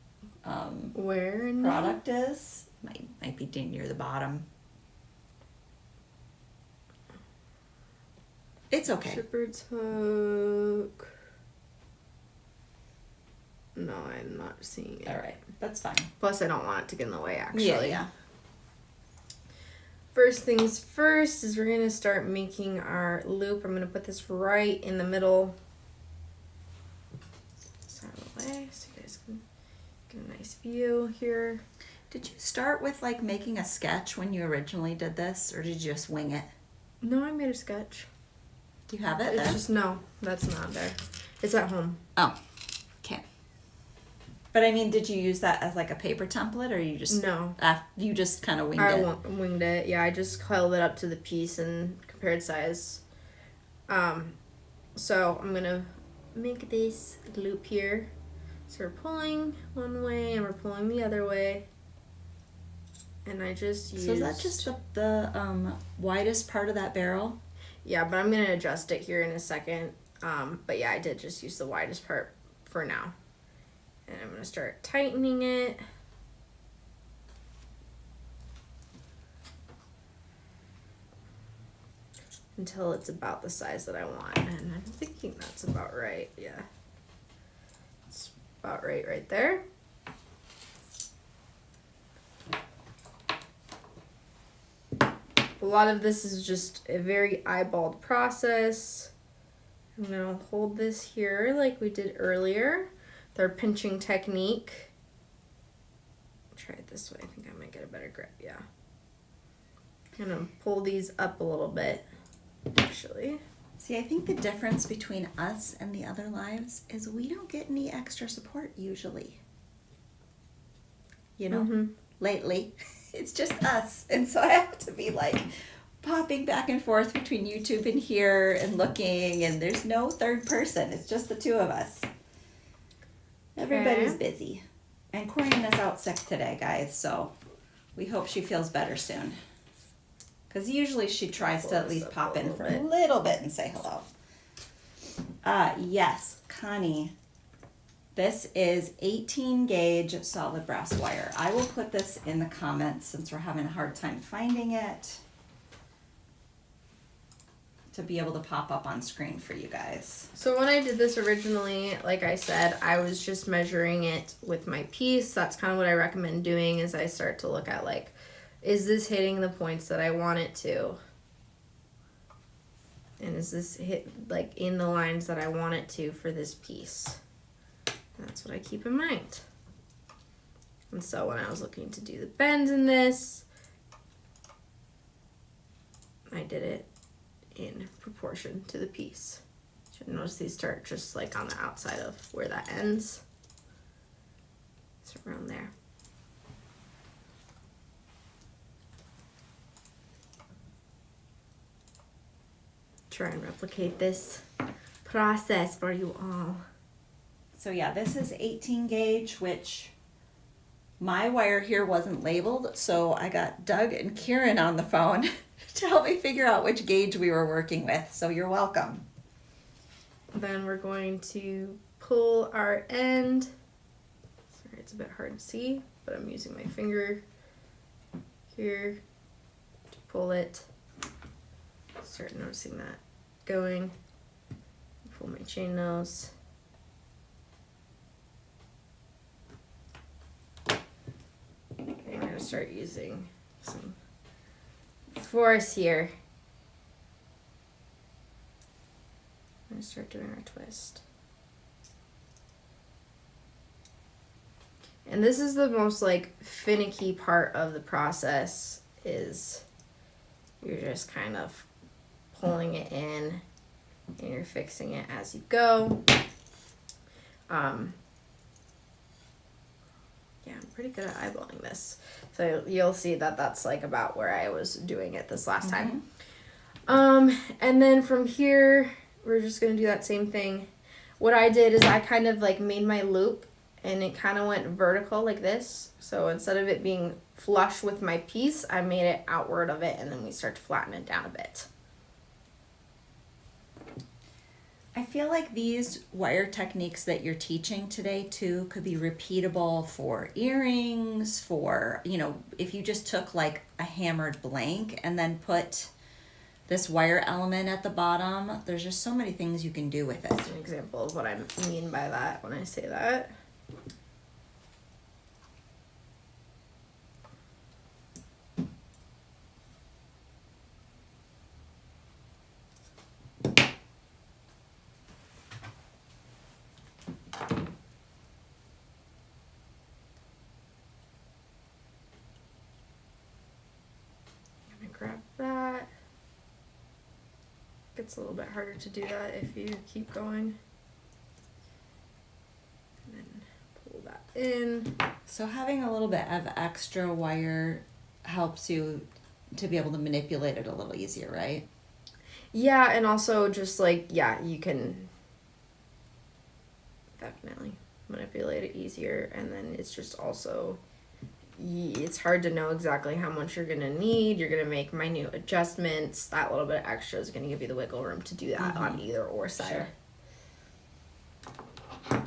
A: where
B: product is. Might be near the bottom. It's okay.
A: Shepherd's hook. No, I'm not seeing it.
B: All right, that's fine.
A: Plus, I don't want it to get in the way, actually.
B: Yeah.
A: First things first is we're going to start making our loop. I'm going to put this right in the middle. Out of the way so you guys can get a nice view here.
B: Did you start with like making a sketch when you originally did this, or did you just wing it?
A: No, I made a sketch.
B: You have it?
A: It's just, no, that's not there. It's at home.
B: Oh, okay. But I mean, did you use that as like a paper template, or you just you just kind of winged it?
A: I winged it. Yeah, I just held it up to the piece and compared size. So I'm gonna make this loop here. So we're pulling one way and we're pulling the other way. And I just used...
B: So is that just the widest part of that barrel?
A: Yeah, but I'm gonna adjust it here in a second. But yeah, I did just use the widest part for now. And I'm gonna start tightening it. Until it's about the size that I want. And I'm thinking that's about right, yeah. It's about right there. A lot of this is just a very eyeballed process. I'm gonna hold this here like we did earlier with our pinching technique. Try it this way, I think I might get a better grip, yeah. I'm gonna pull these up a little bit, actually.
B: See, I think the difference between us and the other lives is we don't get any extra support usually. You know, lately, it's just us. And so I have to be like popping back and forth between YouTube and here and looking, and there's no third person. It's just the two of us. Everybody's busy. And Corinne is out sick today, guys, so we hope she feels better soon. Because usually she tries to at least pop in for a little bit and say hello. Yes, Connie. This is 18 gauge solid brass wire. I will put this in the comments since we're having a hard time finding it to be able to pop up on screen for you guys.
A: So when I did this originally, like I said, I was just measuring it with my piece. That's kind of what I recommend doing is I start to look at like, is this hitting the points that I want it to? And is this hit like in the lines that I want it to for this piece? That's what I keep in mind. And so when I was looking to do the bends in this, I did it in proportion to the piece. So notice these start just like on the outside of where that ends. It's around there. Try and replicate this process for you all.
B: So yeah, this is 18 gauge, which my wire here wasn't labeled, so I got Doug and Kieran on the phone to help me figure out which gauge we were working with, so you're welcome.
A: Then we're going to pull our end. Sorry, it's a bit hard to see, but I'm using my finger here to pull it. Start noticing that going. Pull my chain nose. Okay, I'm gonna start using some force here. I'm gonna start doing our twist. And this is the most like finicky part of the process is you're just kind of pulling it in and you're fixing it as you go. Yeah, I'm pretty good at eyeballing this. So you'll see that that's like about where I was doing it this last time. And then from here, we're just gonna do that same thing. What I did is I kind of like made my loop and it kind of went vertical like this. So instead of it being flush with my piece, I made it outward of it and then we start to flatten it down a bit.
B: I feel like these wire techniques that you're teaching today too could be repeatable for earrings, for, you know, if you just took like a hammered blank and then put this wire element at the bottom, there's just so many things you can do with it.
A: That's an example of what I mean by that when I say that. Grab that. Gets a little bit harder to do that if you keep going. And then pull that in.
B: So having a little bit of extra wire helps you to be able to manipulate it a little easier, right?
A: Yeah, and also just like, yeah, you can definitely manipulate it easier. And then it's just also, it's hard to know exactly how much you're going to need. You're going to make minute adjustments. That little bit extra is going to give you the wiggle room to do that on either or side.
B: Sure.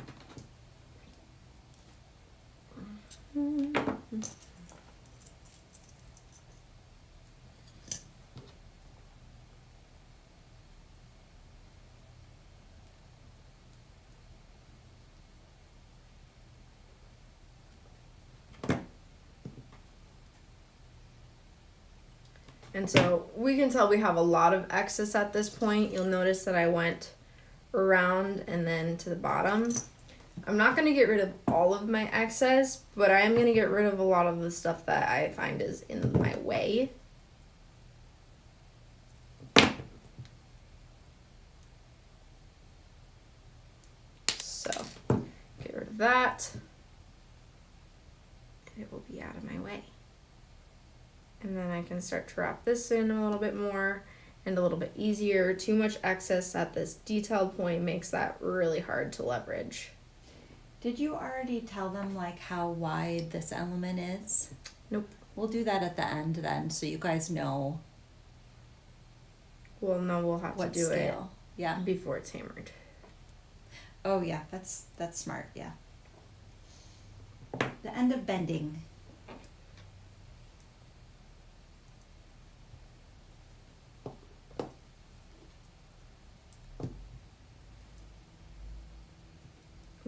A: And so we can tell we have a lot of excess at this point. You'll notice that I went around and then to the bottom. I'm not going to get rid of all of my excess, but I am going to get rid of a lot of the stuff that I find is in my way. So, get rid of that. And it will be out of my way. And then I can start to wrap this in a little bit more and a little bit easier. Too much excess at this detailed point makes that really hard to leverage.
B: Did you already tell them like how wide this element is?
A: Nope.
B: We'll do that at the end then, so you guys know.
A: Well, no, we'll have
B: what
A: to do
B: scale.
A: it
B: Yeah.
A: before it's hammered.
B: Oh yeah, that's smart. Yeah. The end of bending.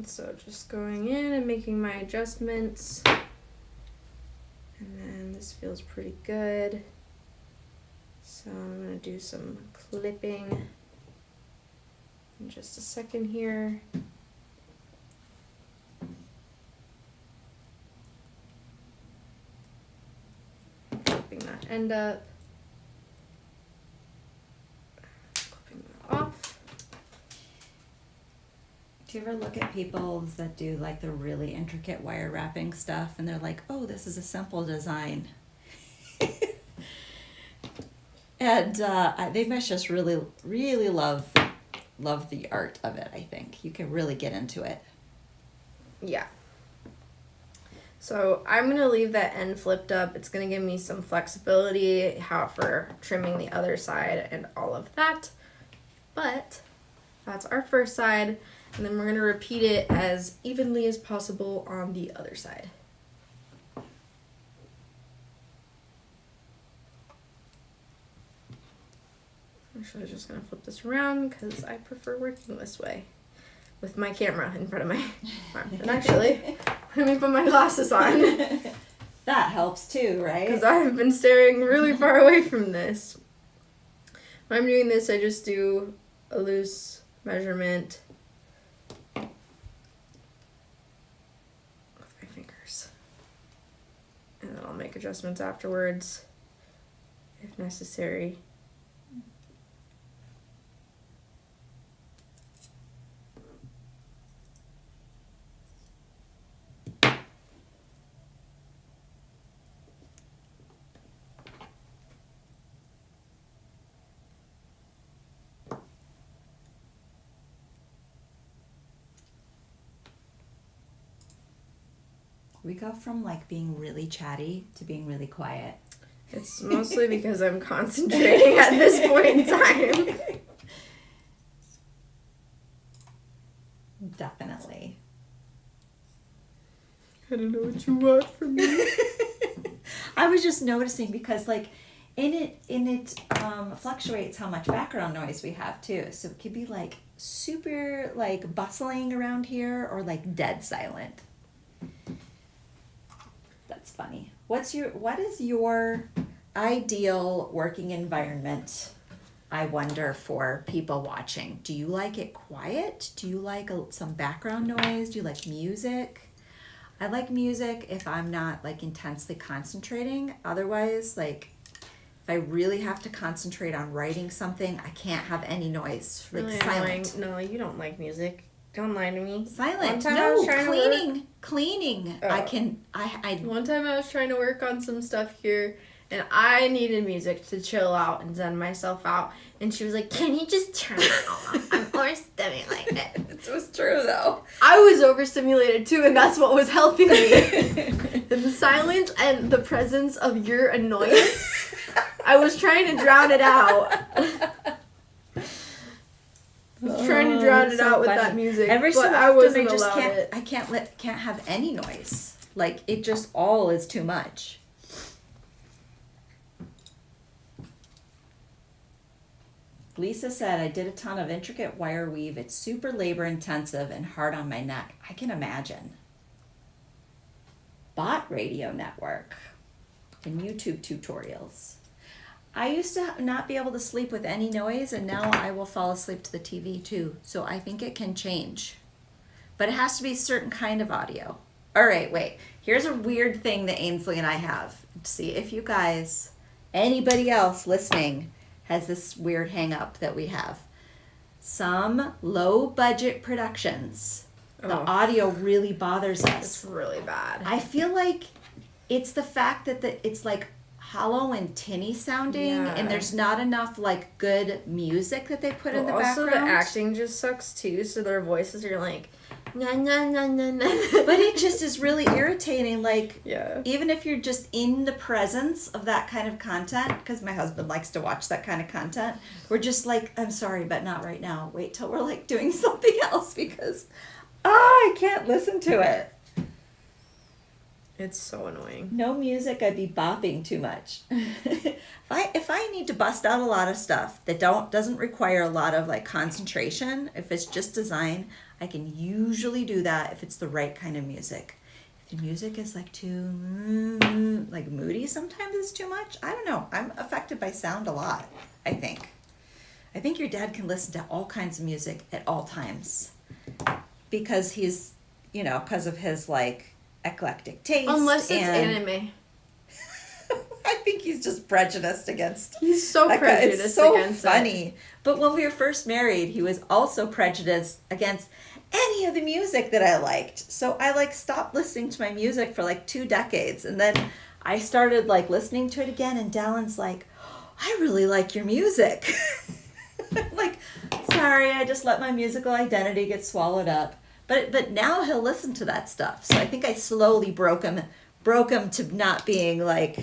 A: So just going in and making my adjustments. And then this feels pretty good. So I'm going to do some clipping in just a second here. Clipping that end up. Clipping that off.
B: Do you ever look at people that do like the really intricate wire wrapping stuff and they're like, oh, this is a simple design? And they must just really, really love the art of it, I think. You can really get into it.
A: Yeah. So I'm going to leave that end flipped up. It's going to give me some flexibility for trimming the other side and all of that. But that's our first side. And then we're going to repeat it as evenly as possible on the other side. Actually, I'm just going to flip this around because I prefer working this way with my camera in front of my arm. And actually, let me put my glasses on.
B: That helps too, right?
A: Because I've been staring really far away from this. When I'm doing this, I just do a loose measurement with my fingers. And then I'll make adjustments afterwards if necessary.
B: We go from like being really chatty to being really quiet.
A: It's mostly because I'm concentrating at this point in time.
B: Definitely.
A: I don't know what you want from me.
B: I was just noticing because like in it fluctuates how much background noise we have too. So it could be like super like bustling around here or like dead silent. That's funny. What is your ideal working environment, I wonder, for people watching? Do you like it quiet? Do you like some background noise? Do you like music? I like music if I'm not like intensely concentrating. Otherwise, like if I really have to concentrate on writing something, I can't have any noise. Like
A: Really
B: silent.
A: annoying. No, you don't like music. Don't lie to me.
B: Silent.
A: One time I was trying to work-
B: Cleaning.
A: Oh.
B: One
A: time I was trying to work on some stuff here, and I needed music to chill out and zen myself out. And she was like, "Can you just turn it off? I'm overstimulated."
B: It was true though.
A: I was overstimulated too, and that's what was helping me. And the silence and the presence of your annoyance, I was trying to drown it out. Trying to drown it out with that music,
B: Every so
A: but
B: often
A: I wasn't
B: I just
A: allowed
B: can't.
A: it.
B: I can't have any noise. Like it just all is too much. Lisa said, I did a ton of intricate wire weave. It's super labor intensive and hard on my neck. I can imagine. Bot radio network and YouTube tutorials. I used to not be able to sleep with any noise, and now I will fall asleep to the TV too. So I think it can change. But it has to be a certain kind of audio. All right, wait. Here's a weird thing that Ainsley and I have. See if you guys, anybody else listening, has this weird hang up that we have. Some low budget productions, the audio really bothers us.
A: It's really bad.
B: I feel like it's the fact that it's like hollow and tinny sounding, and there's not enough like good music that they put in the background.
A: Also, the acting just sucks too. So their voices are like, na na na na na.
B: But it just is really irritating. Like,
A: yeah.
B: Even if you're just in the presence of that kind of content, because my husband likes to watch that kind of content, we're just like, I'm sorry, but not right now. Wait till we're like doing something else because I can't listen to it.
A: It's so annoying.
B: No music, I'd be bopping too much. If I need to bust out a lot of stuff that doesn't require a lot of like concentration, if it's just design, I can usually do that if it's the right kind of music. If the music is like too like moody, sometimes it's too much. I don't know. I'm affected by sound a lot, I think. I think your dad can listen to all kinds of music at all times because he's, because of his like eclectic taste.
A: Unless it's anime.
B: I think he's just prejudiced against.
A: He's so prejudiced
B: it's so
A: against
B: funny.
A: it.
B: But when we were first married, he was also prejudiced against any of the music that I liked. So I like stopped listening to my music for like 2 decades, and then I started like listening to it again. And Dallin's like, "I really like your music." Like, sorry, I just let my musical identity get swallowed up. But now he'll listen to that stuff. So I think I slowly broke him to not being like,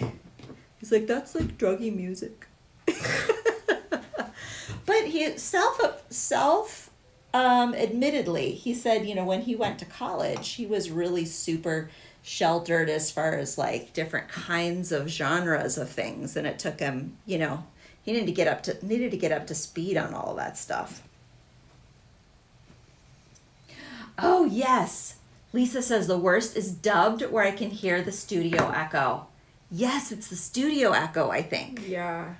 B: he's like, that's like druggy music. But he admittedly, he said, when he went to college, he was really super sheltered as far as like different kinds of genres of things. And it took him, he needed to get up to speed on all of that stuff. Oh, yes. Lisa says the worst is dubbed where I can hear the studio echo. Yes, it's the studio echo, I think.
A: Yeah.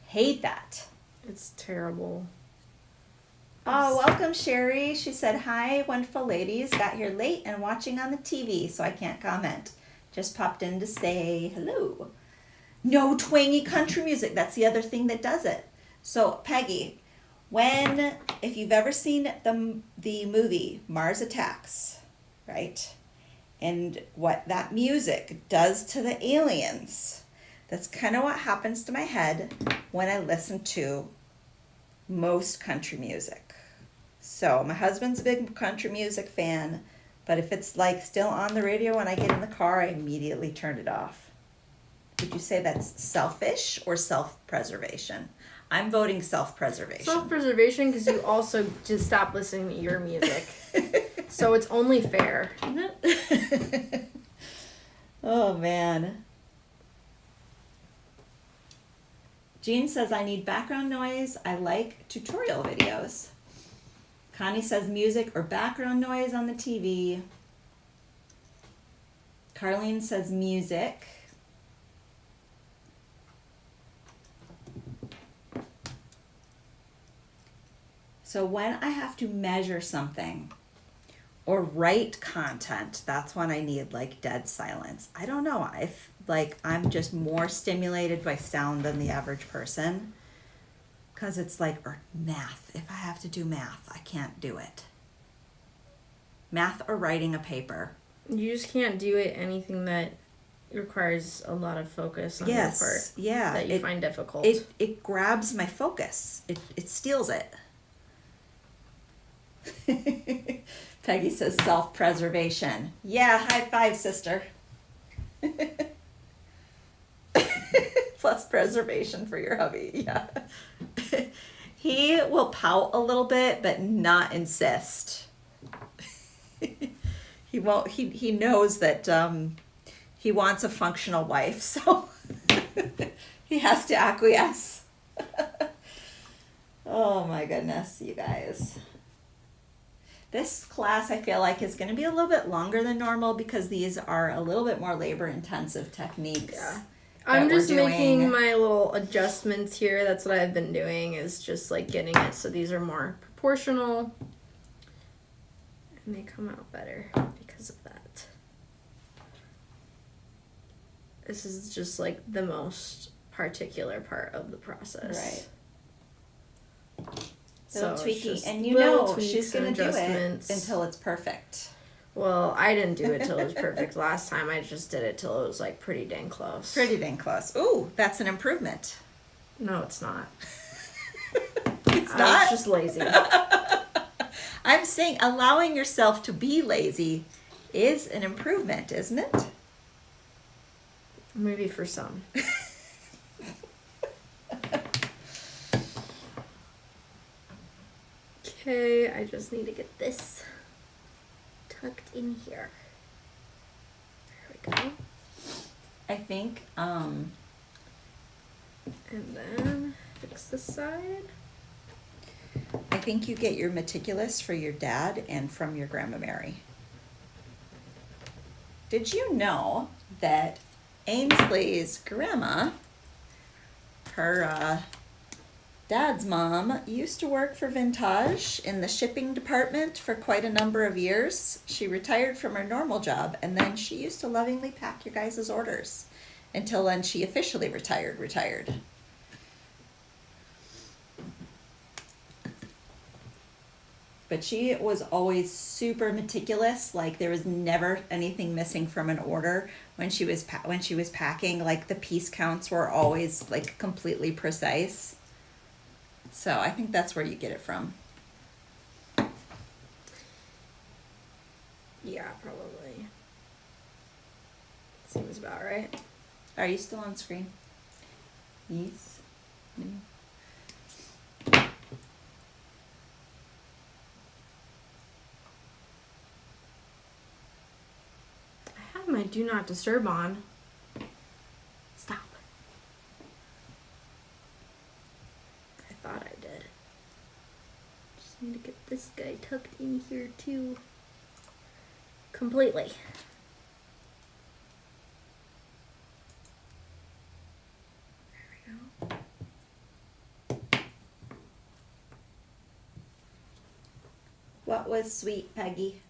B: Hate that.
A: It's terrible.
B: Oh, welcome, Sherry. She said, hi, wonderful ladies. Got here late and watching on the TV, so I can't comment. Just popped in to say hello. No twangy country music. That's the other thing that does it. So, Peggy, if you've ever seen the movie Mars Attacks, right? And what that music does to the aliens, that's kind of what happens to my head when I listen to most country music. So my husband's a big country music fan, but if it's like still on the radio when I get in the car, I immediately turn it off. Would you say that's selfish or self-preservation? I'm voting self-preservation.
A: Self-preservation because you also just stop listening to your music. So it's only fair.
B: Isn't it? Oh, man. Jean says, I need background noise. I like tutorial videos. Connie says music or background noise on the TV. Carlene says music. So when I have to measure something or write content, that's when I need like dead silence. I don't know. I'm just more stimulated by sound than the average person. Because it's like, or math. If I have to do math, I can't do it. Math or writing a paper.
A: You just can't do anything that requires a lot of focus on your part.
B: Yeah.
A: That you find difficult.
B: It grabs my focus. It steals it. Peggy says self-preservation. Yeah, high five, sister. Plus preservation for your hubby. Yeah. He will pout a little bit, but not insist. He won't. He knows that he wants a functional wife, so he has to acquiesce. Oh my goodness, you guys. This class, I feel like, is going to be a little bit longer than normal because these are a little bit more labor-intensive techniques.
A: Yeah. I'm
B: that
A: just
B: we're
A: making
B: doing.
A: my little adjustments here. That's what I've been doing, is just like getting it so these are more proportional. And they come out better because of that. This is just like the most particular part of the process.
B: Right.
A: So
B: Little tweaking,
A: it's just
B: and you
A: little
B: know
A: tweaks
B: she's gonna
A: and
B: do it
A: adjustments.
B: until it's perfect.
A: Well, I didn't do it till it was perfect last time. I just did it till it was like pretty dang close.
B: Pretty dang close. Ooh, that's an improvement.
A: No, it's not.
B: It's
A: I
B: not.
A: was just lazy.
B: I'm saying allowing yourself to be lazy is an improvement, isn't it?
A: Maybe for some. Okay, I just need to get this tucked in here. There we go.
B: I think,
A: And then fix this side.
B: I think you get your meticulous for your dad and from your Grandma Mary. Did you know that Ainsley's grandma, her dad's mom, used to work for Vintage in the shipping department for quite a number of years? She retired from her normal job, and then she used to lovingly pack your guys' orders until then she officially retired. But she was always super meticulous. Like there was never anything missing from an order when she was packing. Like the piece counts were always like completely precise. So I think that's where you get it from.
A: Yeah, probably. Seems about right.
B: Are you still on screen? Yes. No.
A: I have my do not disturb on. Stop. I thought I did. Just need to get this guy tucked in here too. Completely. There we go.
B: What was sweet, Peggy?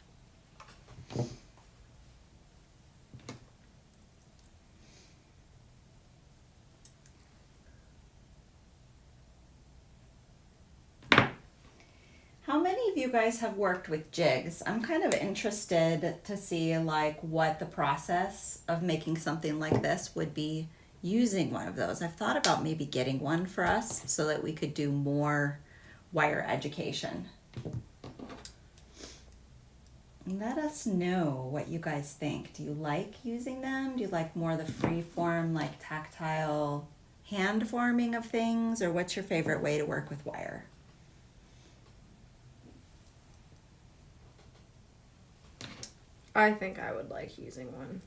B: How many of you guys have worked with jigs? I'm kind of interested to see like what the process of making something like this would be using one of those. I've thought about maybe getting one for us so that we could do more wire education. Let us know what you guys think. Do you like using them? Do you like more the free form, like tactile hand forming of things? Or what's your favorite way to work with wire?
A: I think I would like using one.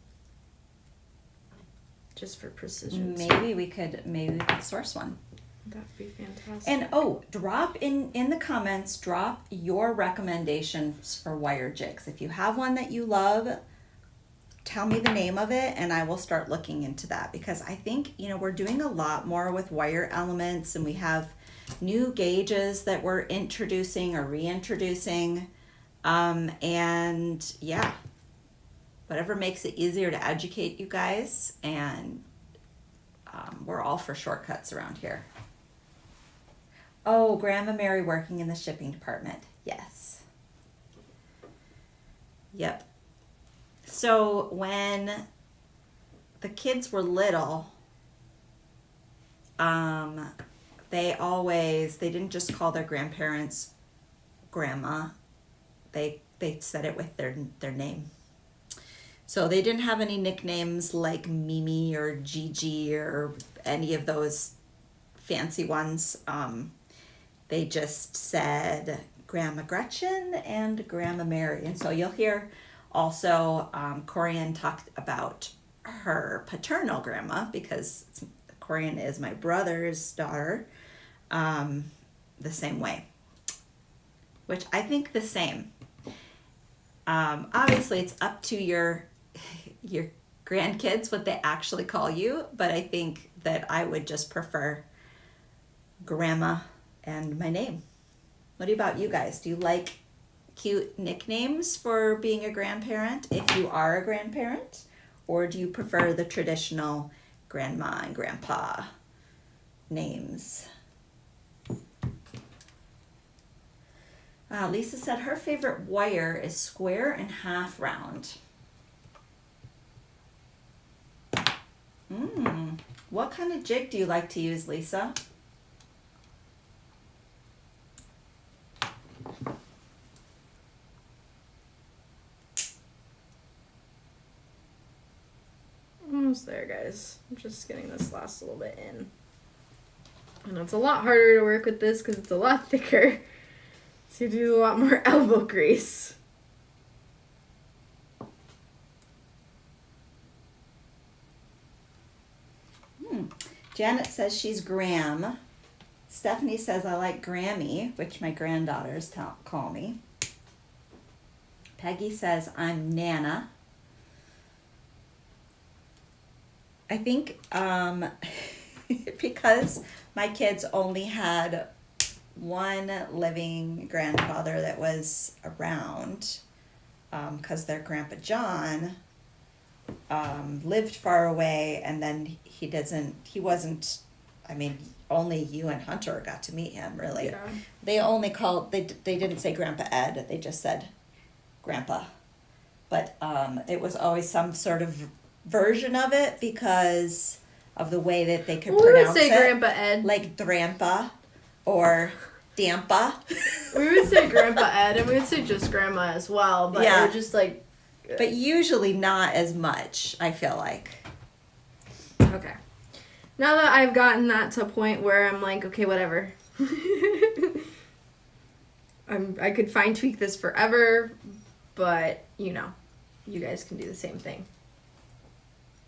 A: Just for precision.
B: Maybe we could source one.
A: That'd be fantastic.
B: And drop in the comments, drop your recommendations for wire jigs. If you have one that you love, tell me the name of it and I will start looking into that, because I think, we're doing a lot more with wire elements, and we have new gauges that we're introducing or reintroducing. And yeah, whatever makes it easier to educate you guys, and we're all for shortcuts around here. Oh, Grandma Mary working in the shipping department. Yes. Yep. So when the kids were little, they didn't just call their grandparents grandma. They said it with their name. So they didn't have any nicknames like Mimi or Gigi or any of those fancy ones. They just said Grandma Gretchen and Grandma Mary. And so you'll hear also Corian talked about her paternal grandma, because Corian is my brother's daughter, the same way, which I think the same. Obviously, it's up to your grandkids what they actually call you, but I think that I would just prefer grandma and my name. What about you guys? Do you like cute nicknames for being a grandparent if you are a grandparent? Or do you prefer the traditional grandma and grandpa names? Lisa said her favorite wire is square and half round. What kind of jig do you like to use, Lisa?
A: Almost there, guys. I'm just getting this last little bit in. And it's a lot harder to work with this because it's a lot thicker. So you do a lot more elbow grease.
B: Janet says she's Gram. Stephanie says I like Grammy, which my granddaughters call me. Peggy says I'm Nana. I think because my kids only had one living grandfather that was around, because their grandpa John lived far away, and then only you and Hunter got to meet him, really.
A: Yeah.
B: They didn't say Grandpa Ed, they just said Grandpa. But it was always some sort of version of it because of the way that they could pronounce it.
A: We would say Grandpa Ed.
B: Like Drampa or Dampa.
A: We would say Grandpa Ed, and we would say just Grandma as well, but
B: Yeah.
A: it would just like...
B: But usually not as much, I feel like.
A: Okay. Now that I've gotten that to a point where I'm like, okay, whatever. I could fine tweak this forever, but you guys can do the same thing.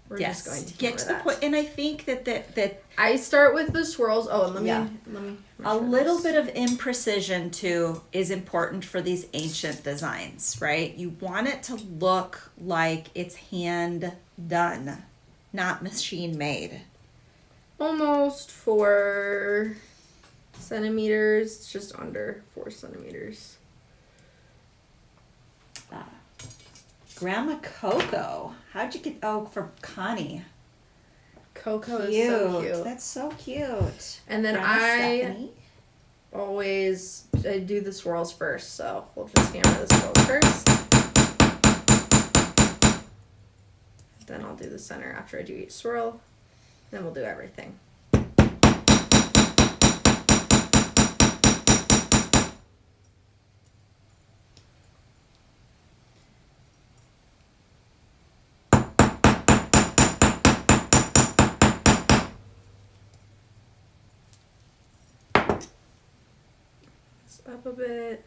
A: We're just going to
B: get to the point, and I think that
A: I start with the swirls. Oh, and let me
B: a little bit of imprecision too is important for these ancient designs, right? You want it to look like it's hand done, not machine made.
A: Almost 4 centimeters, just under 4 centimeters.
B: Grandma Coco, how'd you get? Oh, for Connie.
A: Coco is so cute.
B: That's so cute.
A: And then
B: Stephanie.
A: I do the swirls first, so we'll just hammer the swirls first. Then I'll do the center after I do each swirl. Then we'll do everything. Up a bit.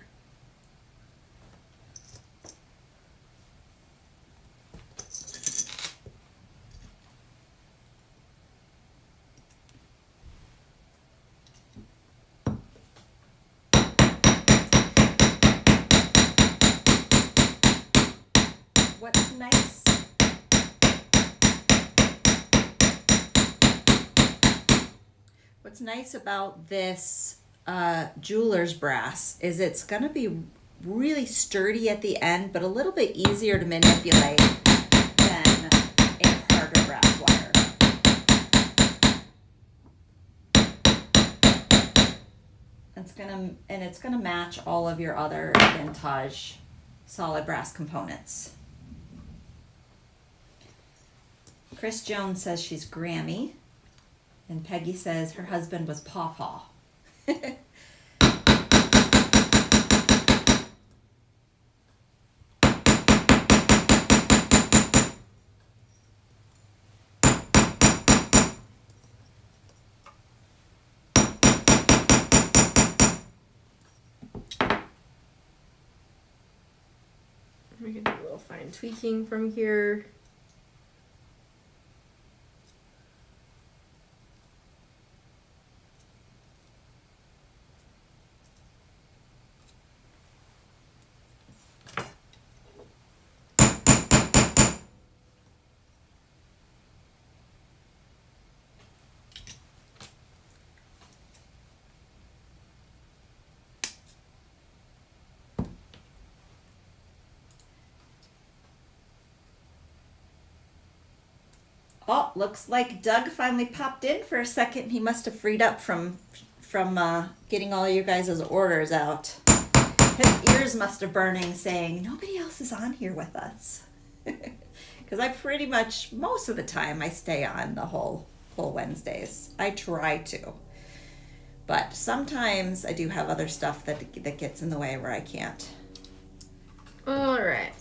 B: What's nice? What's nice about this jeweler's brass is it's going to be really sturdy at the end, but a little bit easier to manipulate than a harder brass wire. It's gonna match all of your other vintage solid brass components. Chris Jones says she's Grammy, and Peggy says her husband was Paw Paw.
A: We can do a little fine tweaking from here.
B: Oh, looks like Doug finally popped in for a second. He must have freed up from getting all you guys' orders out. His ears must have burning saying, nobody else is on here with us. Because I pretty much, most of the time, I stay on the whole Wednesdays. I try to. But sometimes I do have other stuff that gets in the way where I can't.
A: All right.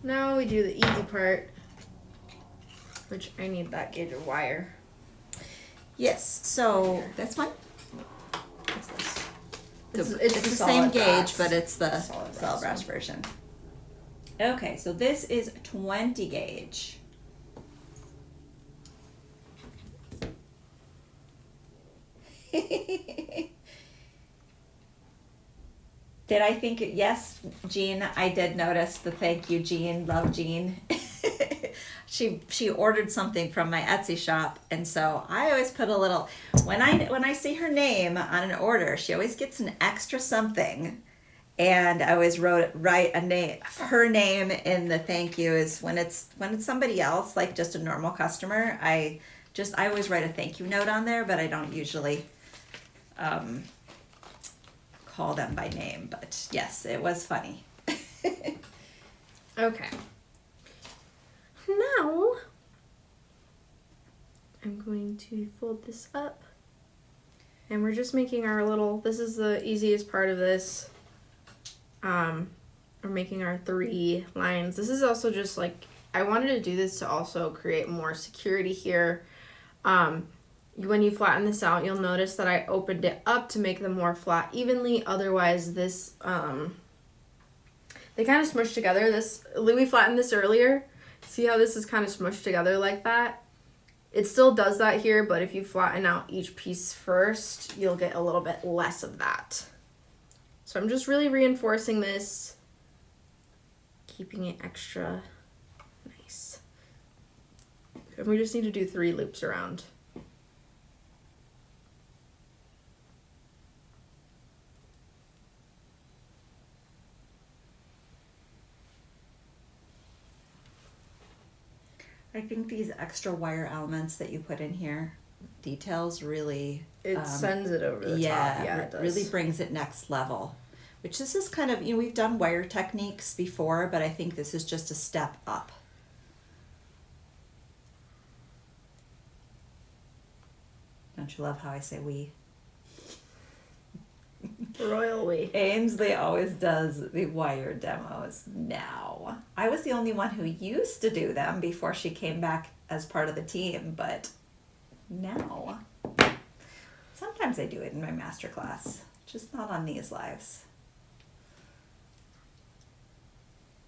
A: Now we do the easy part, which I need that gauge of wire.
B: Yes, so this one?
A: What's this?
B: It's the same gauge, but it's the
A: solid
B: solid brass version. Okay, so this is 20 gauge. Did I think it? Yes, Jean, I did notice the thank you, Jean. Love Jean. She ordered something from my Etsy shop, and so I always put a little, when I see her name on an order, she always gets an extra something, and I always write a name, her name in the thank yous. When it's somebody else, like just a normal customer, I always write a thank you note on there, but I don't usually call them by name. But yes, it was funny.
A: Okay. Now, I'm going to fold this up. And we're just making our little, this is the easiest part of this. We're making our 3 lines. This is also just like, I wanted to do this to also create more security here. When you flatten this out, you'll notice that I opened it up to make them more flat evenly. Otherwise, this, they kind of smush together. Louis flattened this earlier. See how this is kind of smushed together like that? It still does that here, but if you flatten out each piece first, you'll get a little bit less of that. So I'm just really reinforcing this, keeping it extra nice. And we just need to do 3 loops around.
B: I think these extra wire elements that you put in here, details, really...
A: It sends it over the top. Yeah, it does.
B: Really brings it next level. Which this is kind of, we've done wire techniques before, but I think this is just a step up. Don't you love how I say we?
A: Royal we.
B: Ainsley always does the wire demos now. I was the only one who used to do them before she came back as part of the team, but now sometimes I do it in my master class, just not on these lives.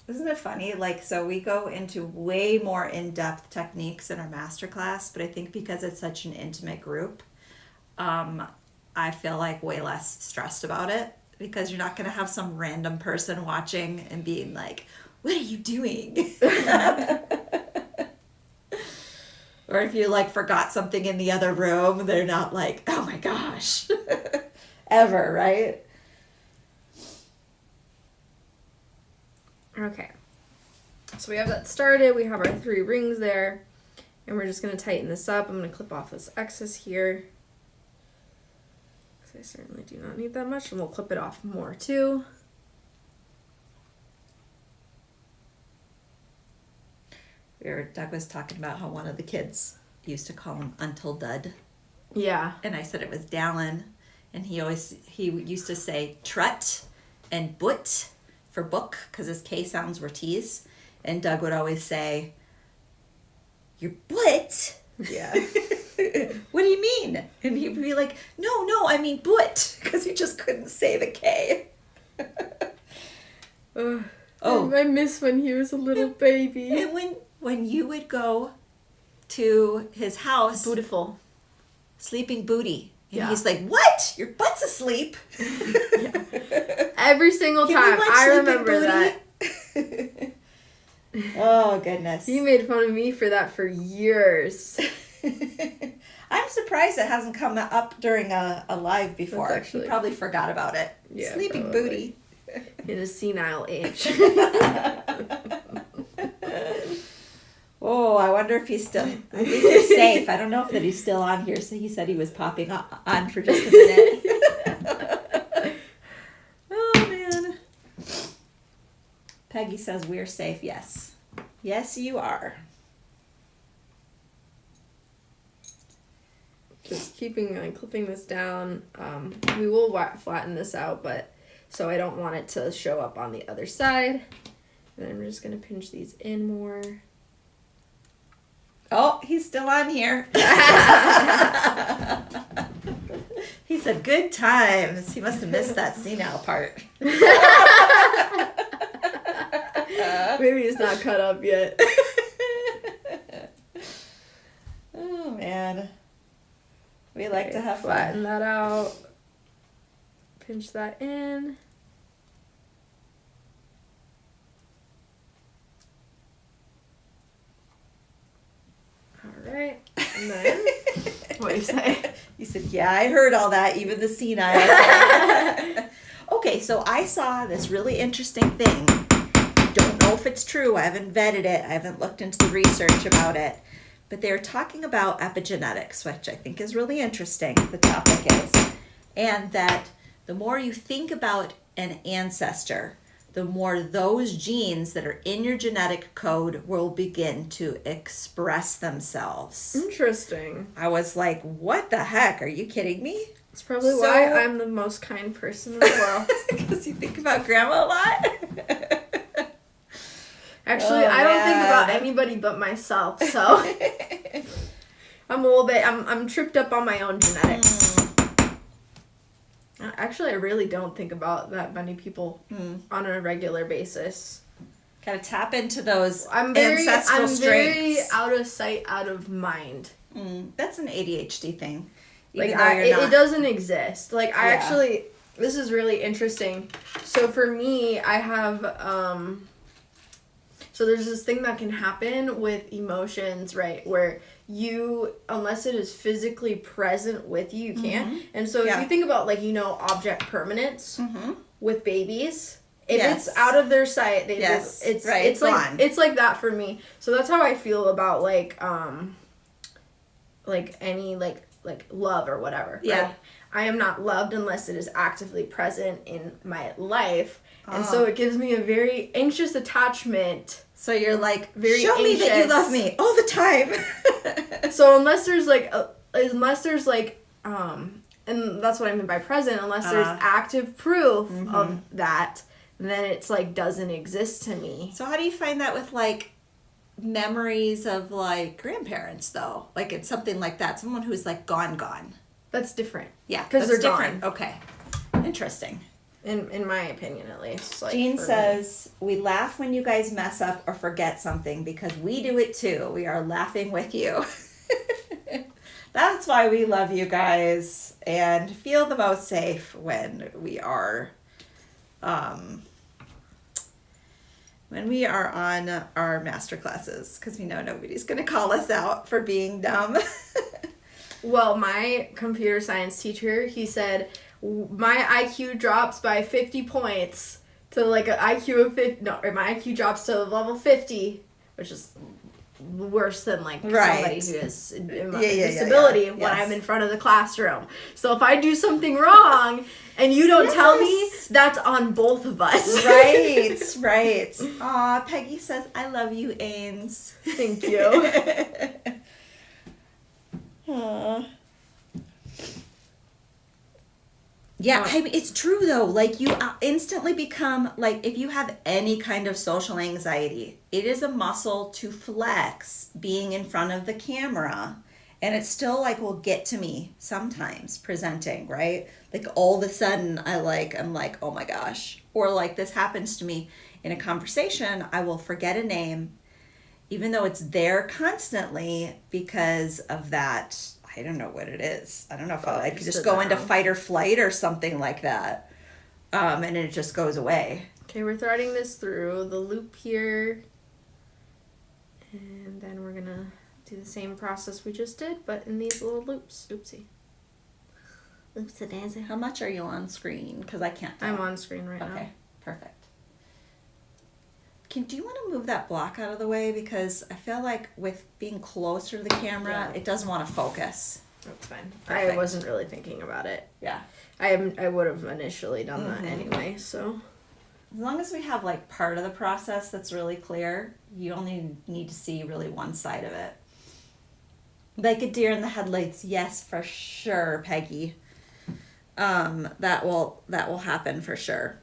B: Isn't it funny? Like, so we go into way more in-depth techniques in our master class, but I think because it's such an intimate group, I feel like way less stressed about it, because you're not going to have some random person watching and being like, what are you doing? Or if you like forgot something in the other room, they're not like, oh my gosh, ever, right?
A: Okay. So we have that started. We have our 3 rings there, and we're just going to tighten this up. I'm going to clip off this excess here. I certainly do not need that much, and we'll clip it off more too.
B: Doug was talking about how one of the kids used to call him Until Dud.
A: Yeah.
B: And I said it was Dallin, and he used to say trut and boot for book, because his K sounds were T's, and Doug would always say, your boot?
A: Yeah.
B: What do you mean? And he'd be like, no, I mean boot, because he just couldn't say the K.
A: Oh, I miss when he was a little baby.
B: And when you would go to his house,
A: Beautiful.
B: sleeping booty, and
A: Yeah.
B: he's like, what? Your butt's asleep.
A: Yeah. Every single time. I remember that.
B: Oh, goodness.
A: He made fun of me for that for years.
B: I'm surprised it hasn't come up during a live before. He probably forgot about it.
A: Yeah,
B: Sleeping
A: probably.
B: booty.
A: In a senile age.
B: if he's still. I think you're safe. I don't know if that he's still on here. So he said he was popping on for just a minute. Oh man. Peggy says we're safe. Yes, yes, you are.
A: Just clipping this down. We will flatten this out, but so I don't want it to show up on the other side. And then I'm just gonna pinch these in more.
B: Oh, he's still on here. He said good times. He must have missed that senile part.
A: Maybe it's not cut up yet.
B: Oh man. We like to have fun.
A: Flatten that out. Pinch that in. Alright. And then what do you say?
B: You said, yeah, I heard all that, even the senile. Okay, so I saw this really interesting thing. Don't know if it's true. I haven't vetted it. I haven't looked into the research about it. But they're talking about epigenetics, which I think is really interesting, the topic is. And that the more you think about an ancestor, the more those genes that are in your genetic code will begin to express themselves.
A: Interesting.
B: I was like, what the heck? Are you kidding me?
A: It's probably why I'm the most kind person in the world.
B: Because you think about grandma a lot?
A: Actually, I don't think about anybody but myself, so I'm a little bit, I'm tripped up on my own genetics. Actually, I really don't think about that many people on a regular basis.
B: Gotta tap into those ancestral strengths.
A: I'm very out of sight, out of mind.
B: That's an ADHD thing.
A: Like, it doesn't exist. Like, I actually, this is really interesting. So for me, I have, so there's this thing that can happen with emotions, right? Where you, unless it is physically present with you, you can't. And so if you think about, like, object permanence with babies, if it's out of their sight, it's like that for me. So that's how I feel about like any like love or whatever.
B: Yeah.
A: Right? I am not loved unless it is actively present in my life. And so it gives me a very anxious attachment.
B: So you're like,
A: very
B: show
A: anxious.
B: me that you love me all the time.
A: So unless there's and that's what I mean by present, unless there's active proof of that, then it's like doesn't exist to me.
B: So how do you find that with like memories of like grandparents though? Like it's something like that, someone who's like gone.
A: That's different.
B: Yeah,
A: because they're
B: different.
A: gone.
B: Okay, interesting.
A: In my opinion, at least. Like,
B: Jeanne says, we laugh when you guys mess up or forget something because we do it too. We are laughing with you. That's why we love you guys and feel the most safe when we are on our master classes, because we know nobody's going to call us out for being dumb.
A: Well, my computer science teacher, he said, my IQ drops by 50 points to like an IQ of 50. No, or my IQ drops to level 50, which is worse than like somebody who has disability when I'm in front of the classroom. So if I do something wrong and you don't tell me, that's on both of us.
B: Right. Aw, Peggy says, I love you, Ains.
A: Thank you.
B: Aww. Yeah, I mean, it's true though. Like you instantly become like, if you have any kind of social anxiety, it is a muscle to flex being in front of the camera. And it still like will get to me sometimes presenting, right? Like all of a sudden I'm like, oh my gosh. Or like this happens to me in a conversation, I will forget a name, even though it's there constantly because of that. I don't know what it is. I don't know if I could just go into fight or flight or something like that. And it just goes away.
A: Okay, we're threading this through the loop here. And then we're going to do the same process we just did, but in these little loops. Oopsie.
B: Oopsie-daisy. How much are you on screen? Because I can't tell.
A: I'm on screen right now.
B: Okay, perfect. do you want to move that block out of the way? Because I feel like with being closer to the camera, it doesn't want to focus.
A: That's fine.
B: Perfect.
A: I wasn't really thinking about it.
B: Yeah.
A: I would have initially done that anyway, so.
B: As long as we have like part of the process that's really clear, you only need to see really one side of it. Like a deer in the headlights, yes, for sure, Peggy. That will happen for sure.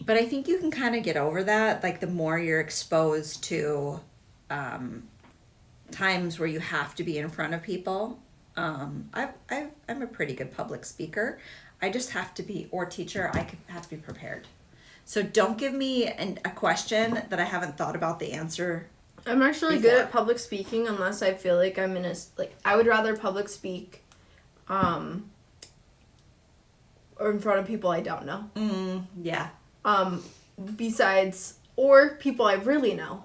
B: But I think you can kind of get over that, like the more you're exposed to times where you have to be in front of people. I'm a pretty good public speaker. I just have to be, or teacher, have to be prepared. So don't give me a question that I haven't thought about the answer.
A: I'm actually good at public speaking unless I feel like I'm in a, like, I would rather public speak, or in front of people I don't know.
B: Yeah.
A: Besides, or people I really know.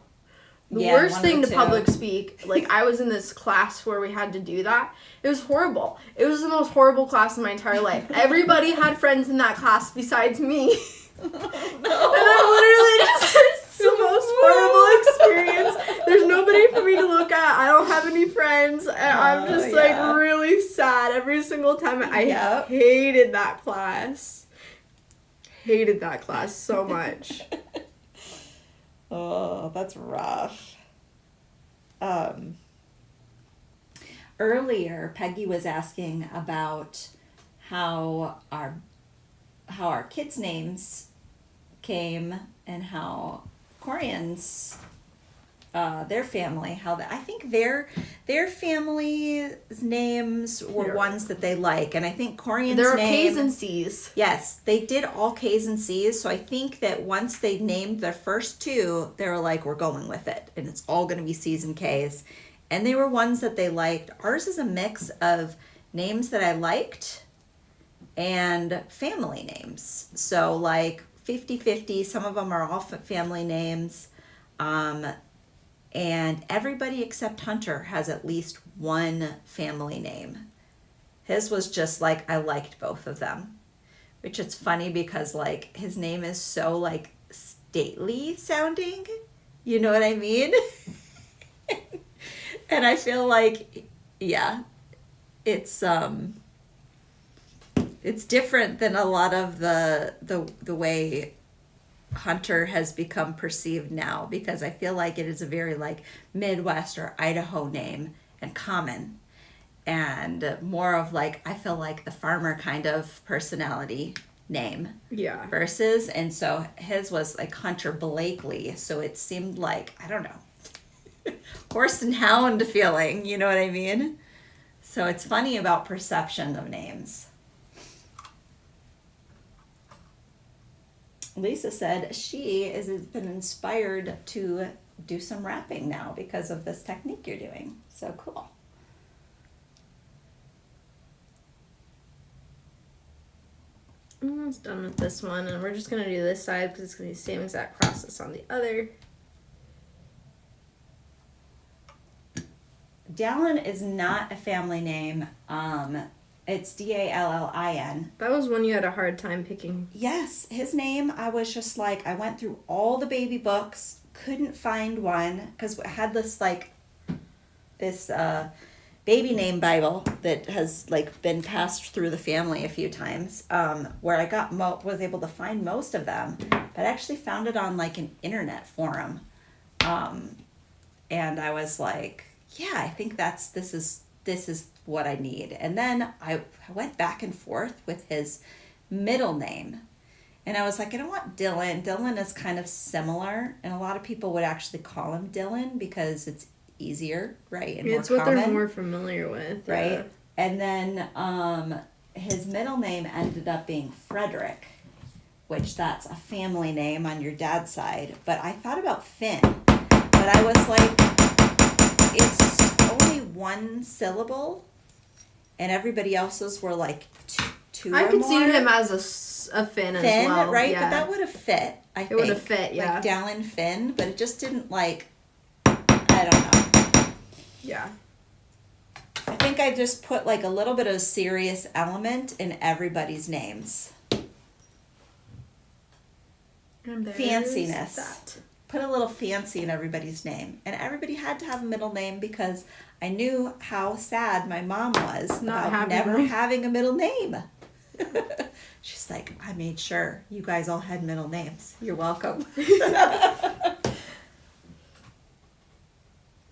A: The worst thing to public speak, like, I was in this class where we had to do that. It was horrible. It was the most horrible class in my entire life. Everybody had friends in that class besides me. No. And I literally just it's the most horrible experience. There's nobody for me to look at. I don't have any friends. And I'm just, like, really sad every single time. I hated that class. Hated that class so much.
B: Oh, that's rough. Earlier, Peggy was asking about how our kids' names came and how Corian's their family, I think their family's names were ones that they like, and I think Corian's
A: there are
B: name,
A: K's and C's.
B: Yes, they did all K's and C's, so I think that once they named their first two, they were like, we're going with it, and it's all going to be C's and K's, and they were ones that they liked. Ours is a mix of names that I liked and family names, so like 50-50, some of them are all family names, and everybody except Hunter has at least one family name. His was just like, I liked both of them. Which it's funny because like his name is so like stately sounding. You know what I mean? And I feel like, yeah, it's different than a lot of the way Hunter has become perceived now, because I feel like it is a very like Midwest or Idaho name and common, and more of like, I feel like the farmer kind of personality name.
A: Yeah.
B: Versus, and so his was like Hunter Blakely, so it seemed like, I don't know, horse and hound feeling, you know what I mean? So it's funny about perception of names. Lisa said she has been inspired to do some rapping now because of this technique you're doing. So cool.
A: I'm almost done with this one, and we're just going to do this side because it's going to be the same exact process on the other.
B: Dallin is not a family name. It's Dallin.
A: That was one you had a hard time picking.
B: Yes, his name, I was just like, I went through all the baby books, couldn't find one, because I had this like, this baby name Bible that has like been passed through the family a few times, where I got was able to find most of them, but I actually found it on like an internet forum, and I was like, yeah, I think this is what I need. And then I went back and forth with his middle name, and I was like, I don't want Dylan. Dylan is kind of similar, and a lot of people would actually call him Dylan because it's easier, right? And
A: it's
B: more
A: what
B: common,
A: they're more familiar with,
B: right?
A: Yeah.
B: And then his middle name ended up being Frederick, which that's a family name on your dad's side. But I thought about Finn, but I was like, it's only one syllable, and everybody else's were like two
A: I
B: or
A: could
B: more.
A: see him as a Finn as well.
B: Right?
A: Yeah.
B: But that would have fit, I think.
A: It would have fit, yeah.
B: Like Dallin Finn, but it just didn't like, I don't know.
A: Yeah.
B: I think I just put like a little bit of serious element in everybody's names.
A: And there's
B: fanciness.
A: that.
B: Put a little fancy in everybody's name. And everybody had to have a middle name because I knew how sad my mom was about never having a middle name. She's like, I made sure you guys all had middle names. You're welcome.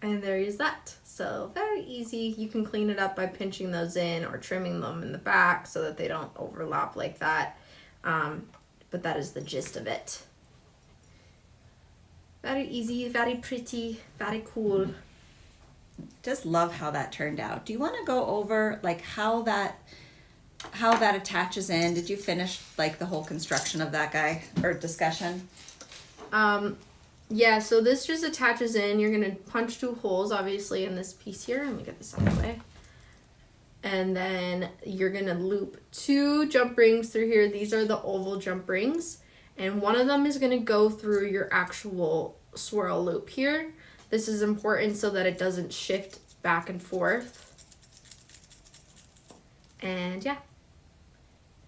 A: And there is that. So very easy. You can clean it up by pinching those in or trimming them in the back so that they don't overlap like that. But that is the gist of it. Very easy, very pretty, very cool.
B: Just love how that turned out. Do you want to go over like how that attaches in? Did you finish like the whole construction of that guy or discussion?
A: Yeah, so this just attaches in. You're going to punch 2 holes, obviously, in this piece here. Let me get this out of the way. And then you're going to loop 2 jump rings through here. These are the oval jump rings. And one of them is going to go through your actual swirl loop here. This is important so that it doesn't shift back and forth. And yeah.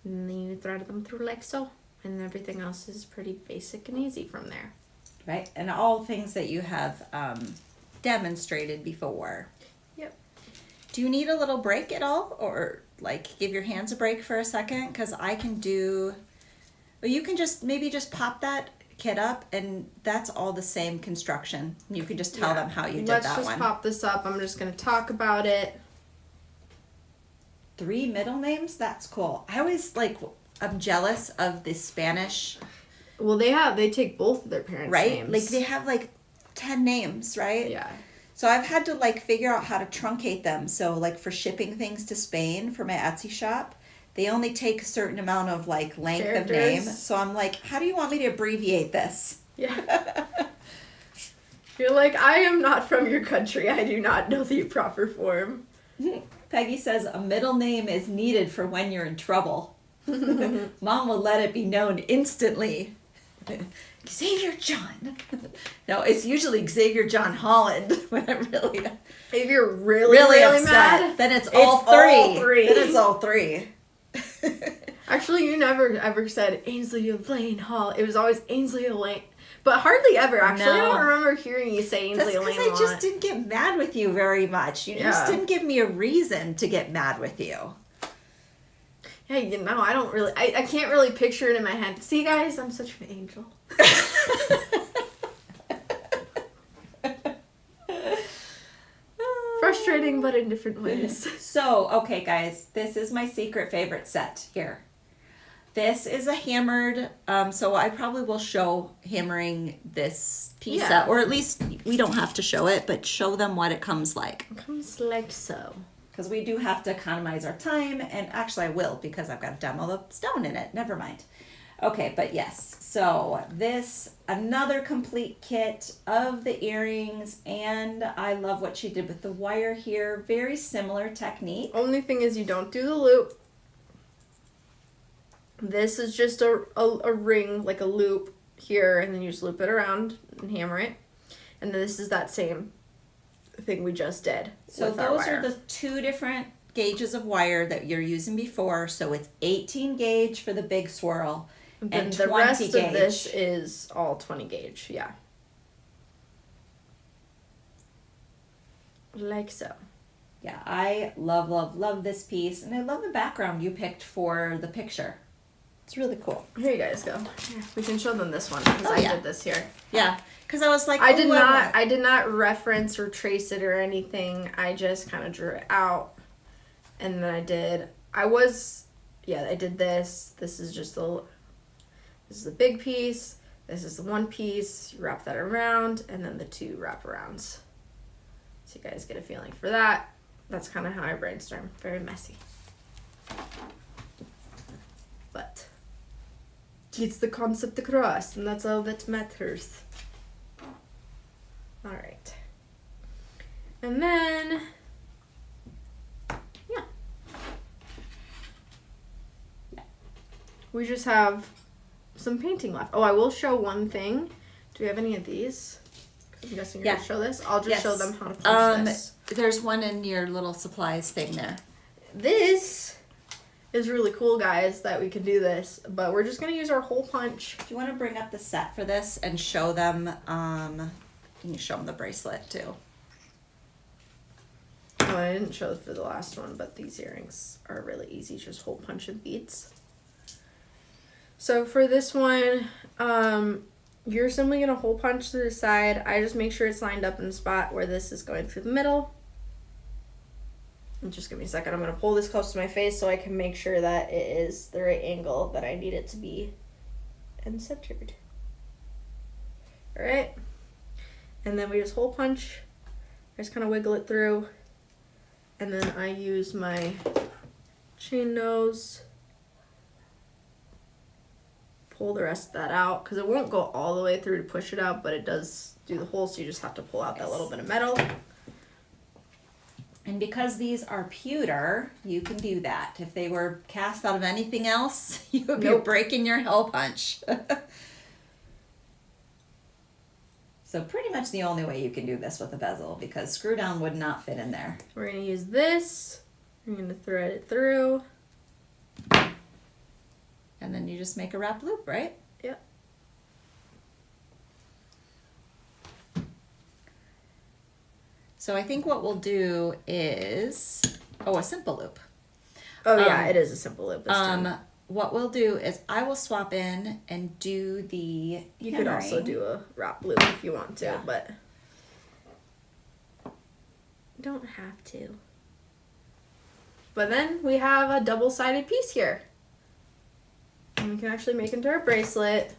A: And then you thread them through like so. And everything else is pretty basic and easy from there.
B: Right, and all things that you have demonstrated before.
A: Yep.
B: Do you need a little break at all? Or like give your hands a break for a second? Because I can do, well, you can just maybe just pop that kit up and that's all the same construction. You can just tell them how you did that one.
A: Let's just pop this up. I'm just going to talk about it.
B: 3 middle names? That's cool. I always I'm jealous of the Spanish.
A: Well, they take both of their parents' names.
B: Like they have 10 names, right?
A: Yeah.
B: So I've had to figure out how to truncate them. So for shipping things to Spain for my Etsy shop, they only take a certain amount of length of name. So I'm like, how do you want me to abbreviate this?
A: Yeah. You're like, I am not from your country. I do not know the proper form.
B: Peggy says a middle name is needed for when you're in trouble. Mom will let it be known instantly. Xavier John. No, it's usually Xavier John Holland when I'm really.
A: If you're really
B: upset,
A: mad,
B: then it's all three. Then it's all 3.
A: Actually, you never ever said Ainsley Elaine Hall. It was always Ainsley Elaine. But hardly ever, actually. No. I don't remember hearing you say Ainsley Elaine.
B: That's because I just didn't get mad with you very much. You just didn't give me a reason to get mad with you.
A: Yeah, I don't really, I can't really picture it in my head. See, guys, I'm such an angel. Frustrating, but in different ways.
B: So, okay, guys, this is my secret favorite set here. This is a hammered, so I probably will show hammering this piece up, or at least we don't have to show it, but show them what it comes like.
A: It comes like so.
B: Because we do have to economize our time, and actually I will because I've got to demo the stone in it. Never mind. Okay, but yes. So this, another complete kit of the earrings, and I love what she did with the wire here. Very similar technique.
A: Only thing is you don't do the loop. This is just a ring, like a loop here, and then you just loop it around and hammer it. And then this is that same thing we just did.
B: So those are the 2 different gauges of wire that you're using before. So it's 18 gauge for the big swirl and 20 gauge. The rest of
A: this is all 20 gauge, yeah. Like so.
B: Yeah, I love, love, love this piece. And I love the background you picked for the picture. It's really cool.
A: Here you guys go. Here, we can show them this one because I did this here.
B: Yeah. Because I was like,
A: I did not reference or trace it or anything. I just kind of drew it out, and then I did this. This is just this is the big piece. This is the one piece. You wrap that around, and then the 2 wraparounds. So you guys get a feeling for that. That's kind of how I brainstorm. Very messy, but it's the concept across, and that's all that matters. All right. And then, yeah. We just have some painting left. Oh, I will show one thing. Do we have any of these? 'Cause I'm guessing you're going to show this. I'll just show them how to punch this.
B: There's one in your little supplies thing there.
A: This is really cool, guys, that we can do this. But we're just going to use our hole punch.
B: Do you want to bring up the set for this and show them, you can show them the bracelet too.
A: Oh, I didn't show it for the last one, but these earrings are really easy, just hole punch and beads. So for this one, you're simply going to hole punch to the side. I just make sure it's lined up in the spot where this is going through the middle. And just give me a second. I'm going to pull this close to my face so I can make sure that it is the right angle that I need it to be and centered. All right. And then we just hole punch. I just kind of wiggle it through. And then I use my chain nose. Pull the rest of that out because it won't go all the way through to push it out, but it does do the hole, so you just have to pull out that little bit of metal.
B: And because these are pewter, you can do that. If they were cast out of anything else, you would be breaking your hole punch. So pretty much the only way you can do this with a bezel, because screw down would not fit in there.
A: We're going to use this. We're going to thread it through.
B: And then you just make a wrap loop, right?
A: Yep.
B: So I think what we'll do is, a simple loop.
A: Oh yeah, it is a simple loop this time.
B: What we'll do is I will swap in and do the
A: You could also do a wrap loop if you want to, but you don't have to. But then we have a double-sided piece here. And we can actually make into our bracelet.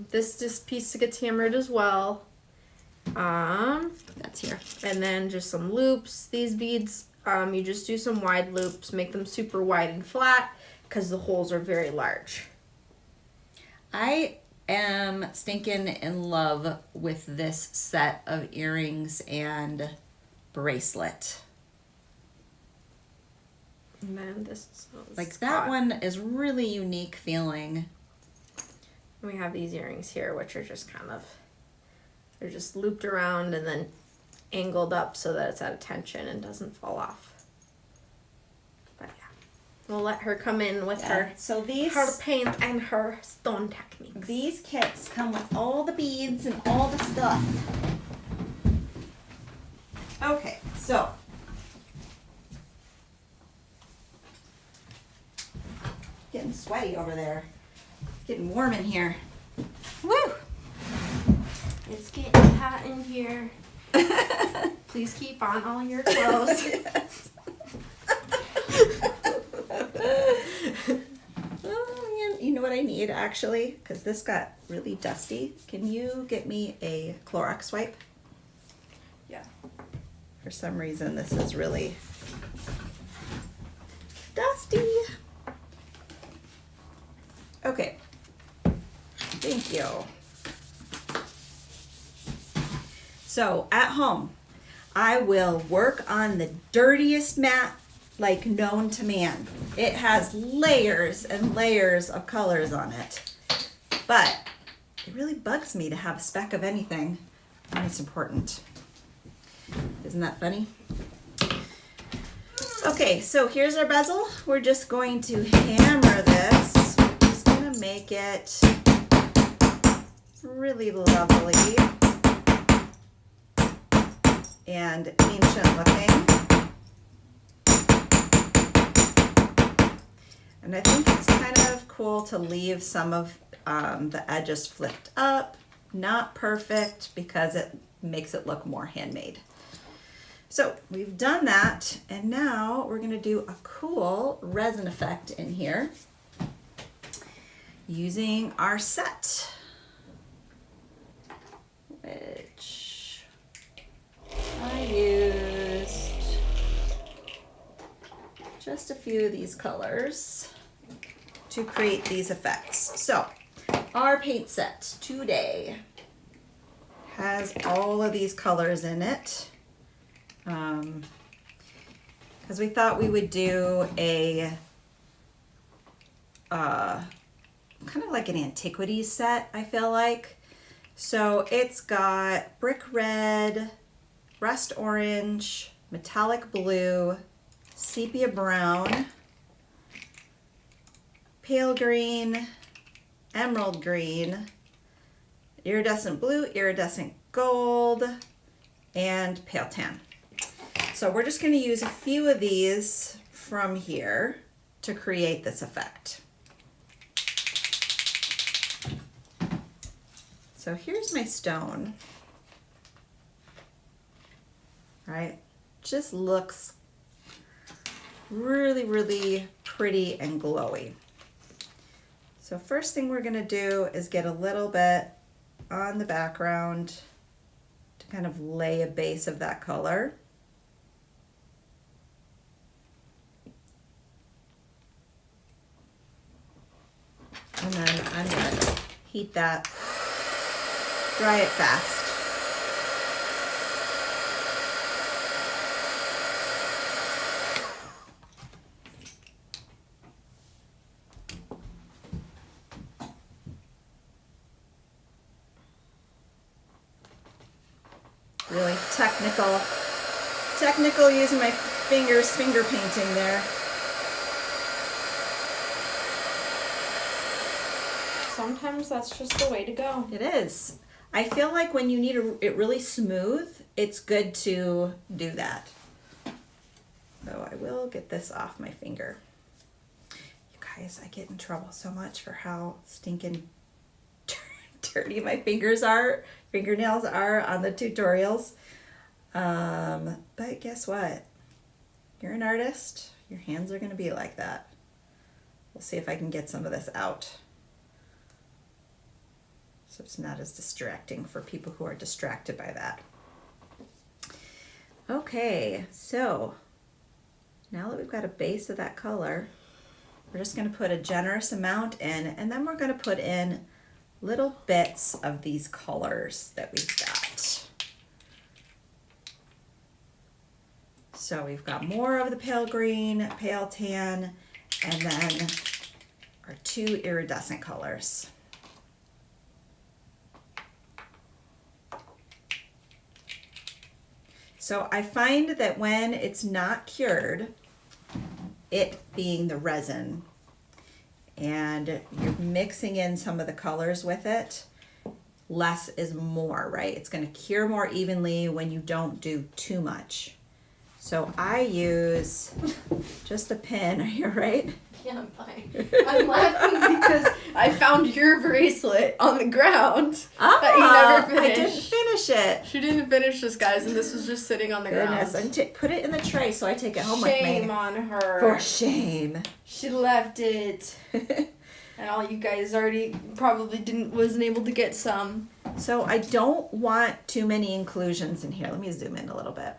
A: This piece gets hammered as well.
B: That's here.
A: And then just some loops. These beads, you just do some wide loops, make them super wide and flat because the holes are very large.
B: I am stinking in love with this set of earrings and bracelet.
A: And then this is
B: like that one is really unique feeling.
A: And we have these earrings here, which are just they're just looped around and then angled up so that it's at attention and doesn't fall off. But yeah, we'll let her come in with her paint and her stone techniques.
B: These kits come with all the beads and all the stuff. Okay, so getting sweaty over there. It's getting warm in here. Woo!
A: It's getting hot in here. Please keep on all your clothes.
B: Yes. Oh, you know what I need actually? Because this got really dusty. Can you get me a Clorox wipe?
A: Yeah.
B: For some reason, this is really dusty. Okay. Thank you. So at home, I will work on the dirtiest mat like known to man. It has layers and layers of colors on it. But it really bugs me to have a speck of anything when it's important. Isn't that funny? Okay, so here's our bezel. We're just going to hammer this. We're just going to make it really lovely and ancient looking. And I think it's kind of cool to leave some of the edges flipped up. Not perfect because it makes it look more handmade. So we've done that, and now we're gonna do a cool resin effect in here using our set, which I used just a few of these colors to create these effects. So our paint set today has all of these colors in it. Because we thought we would do a kind of like an antiquities set, I feel like. So it's got brick red, rust orange, metallic blue, sepia brown, pale green, emerald green, iridescent blue, iridescent gold, and pale tan. So we're just going to use a few of these from here to create this effect. So here's my stone. Right? Just looks really, really pretty and glowy. So first thing we're going to do is get a little bit on the background to kind of lay a base of that color. And then I'm going to heat that, dry it fast. Really technical using my fingers, finger painting there.
A: Sometimes that's just the way to go.
B: It is. I feel like when you need it really smooth, it's good to do that. So I will get this off my finger. You guys, I get in trouble so much for how stinking dirty my fingernails are on the tutorials. But guess what? You're an artist. Your hands are going to be like that. We'll see if I can get some of this out, so it's not as distracting for people who are distracted by that. Okay, so now that we've got a base of that color, we're just going to put a generous amount in, and then we're going to put in little bits of these colors that we've got. So we've got more of the pale green, pale tan, and then our two iridescent colors. So I find that when it's not cured, it being the resin, and you're mixing in some of the colors with it, less is more, right? It's going to cure more evenly when you don't do too much. So I use just a pin. Are you all right?
A: Yeah, I'm fine. I'm laughing because I found your bracelet on the ground that you never finished.
B: I didn't finish it.
A: She didn't finish this, guys, and this was just sitting on the ground.
B: And put it in the tray so I take it home with me.
A: Shame on her.
B: For shame.
A: She left it. And all you guys already probably wasn't able to get some.
B: So I don't want too many inclusions in here. Let me zoom in a little bit.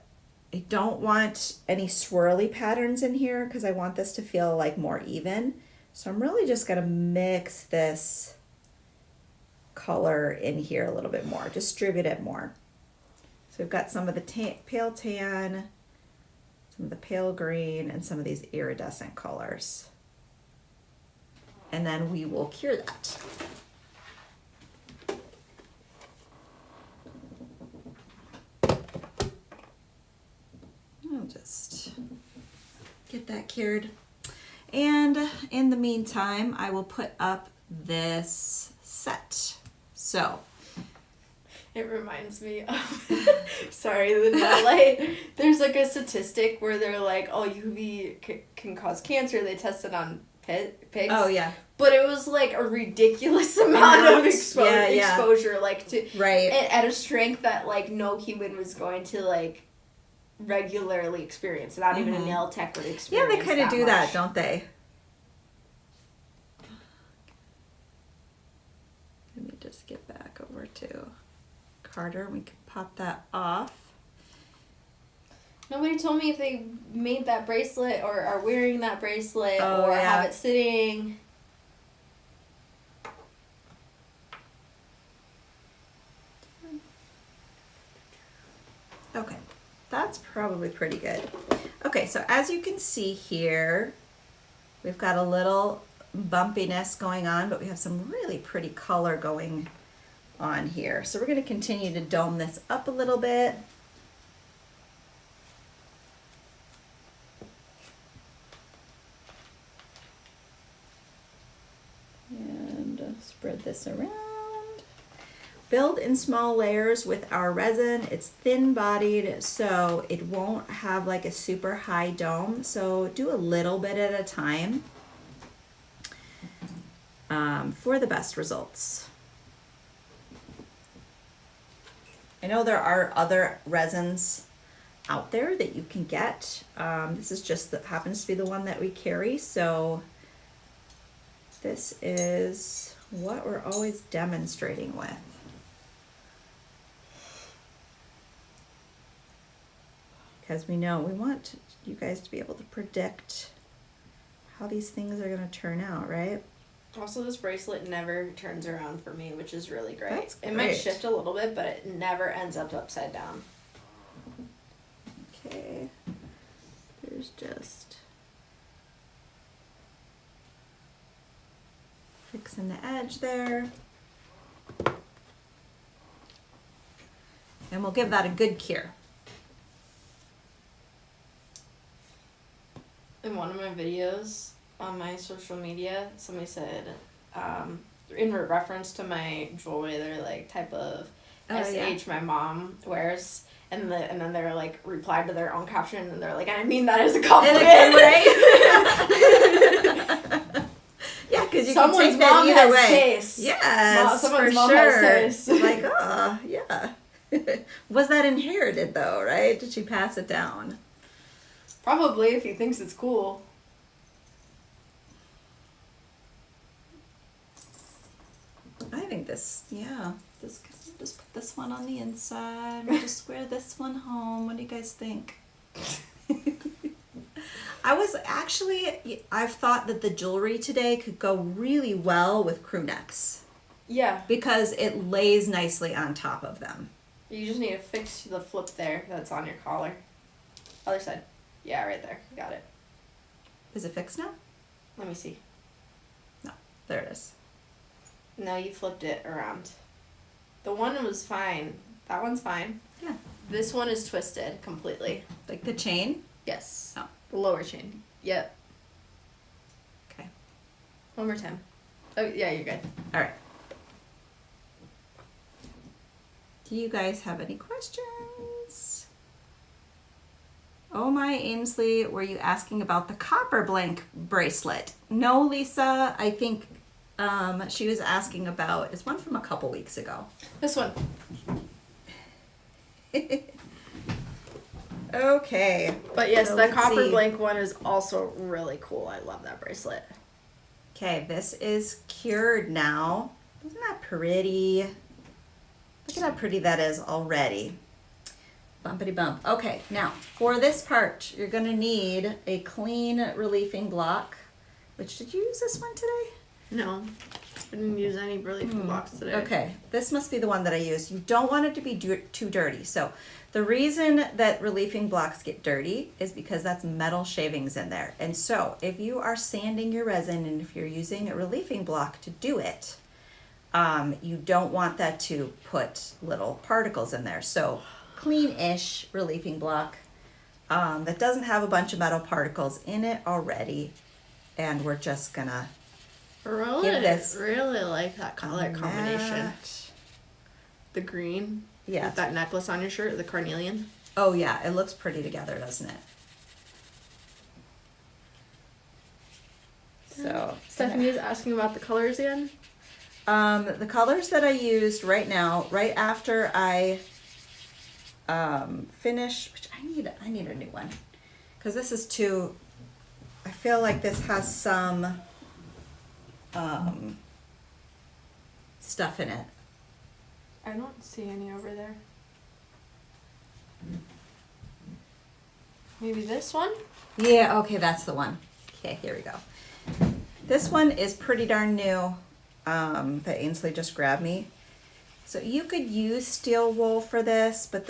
B: I don't want any swirly patterns in here because I want this to feel like more even. So I'm really just going to mix this color in here a little bit more, distribute it more. So we've got some of the pale tan, some of the pale green, and some of these iridescent colors. And then we will cure that. I'll just get that cured. And in the meantime, I will put up this set. So
A: it reminds me of sorry, the nail light. There's like a statistic where they're like, oh, UV can cause cancer. They tested on pigs.
B: Oh yeah.
A: But it was like a ridiculous amount of exposure, like to
B: right
A: at a strength that like no human was going to like regularly experience. Not even a nail tech would experience.
B: Yeah, they kind of do that, don't they? Let me just get back over to Carter. We can pop that off.
A: Nobody told me if they made that bracelet or are wearing that bracelet or have it sitting.
B: Okay, that's probably pretty good. Okay, so as you can see here, we've got a little bumpiness going on, but we have some really pretty color going on here. So we're going to continue to dome this up a little bit. this around. Build in small layers with our resin. It's thin bodied, so it won't have like a super high dome. So do a little bit at a time for the best results. I know there are other resins out there that you can get. This is just that happens to be the one that we carry. So this is what we're always demonstrating with. Because we know we want you guys to be able to predict how these things are going to turn out, right?
C: Also, this bracelet never turns around for me, which is really great.
B: That's
C: It might
B: great.
C: shift a little bit, but it never ends up upside down.
B: Okay, there's just fixing the edge there. And we'll give that a good cure.
C: In one of my videos on my social media, somebody said, in reference to my jewelry, they're like type of SH my mom wears, and then they're like replied to their own caption, and they're like, I mean that as a compliment,
B: right? Yeah, because you
C: someone's
B: can take that
C: mom
B: either
C: has
B: way.
C: taste.
B: Yes,
C: Someone's
B: for
C: mom
B: sure.
C: has taste.
B: Like, oh, yeah. Was that inherited though, right? Did she pass it down?
C: Probably, if he thinks it's cool.
B: I think this, yeah. Just put this one on the inside. We'll just square this one home. What do you guys think? I've thought that the jewelry today could go really well with crew necks
C: Yeah.
B: because it lays nicely on top of them.
C: You just need to fix the flip there that's on your collar. Other side. Yeah, right there. Got it.
B: Is it fixed now?
C: Let me see.
B: No, there it is.
C: No, you flipped it around. The one was fine. That one's fine.
B: Yeah.
C: This one is twisted completely.
B: Like the chain?
C: Yes.
B: Oh.
C: The lower chain. Yep.
B: Okay.
C: One more time. Oh, yeah, you're good.
B: All right. Do you guys have any questions? Oh my, Ainsley, were you asking about the copper blank bracelet? No, Lisa, I think she was asking about, it's one from a couple weeks ago.
C: This one.
B: Okay.
C: But yes,
B: So
C: the
B: let's
C: copper
B: see.
C: blank one is also really cool. I love that bracelet.
B: Okay, this is cured now. Isn't that pretty? Look at how pretty that is already. Bumpity bump. Okay, now for this part, you're gonna need a clean reliefing block. Which, did you use this one today?
C: No. I didn't use any reliefing blocks today.
B: Okay, this must be the one that I used. You don't want it to be too dirty. So the reason that reliefing blocks get dirty is because that's metal shavings in there. And so if you are sanding your resin and if you're using a reliefing block to do it, you don't want that to put little particles in there. So clean-ish reliefing block that doesn't have a bunch of metal particles in it already. And we're just gonna give this
C: really like that color combination.
B: match.
C: The green.
B: Yeah.
C: With that necklace on your shirt, the carnelian.
B: Oh yeah, it looks pretty together, doesn't it? So
C: Stephanie is asking about the colors again.
B: the colors that I used right now, right after I finish, which I need a new one, because this is too. I feel like this has some stuff in it.
C: I don't see any over there. Maybe this one?
B: Yeah, okay, that's the one. Okay, here we go. This one is pretty darn new, that Ainsley just grabbed me. So you could use steel wool for this, but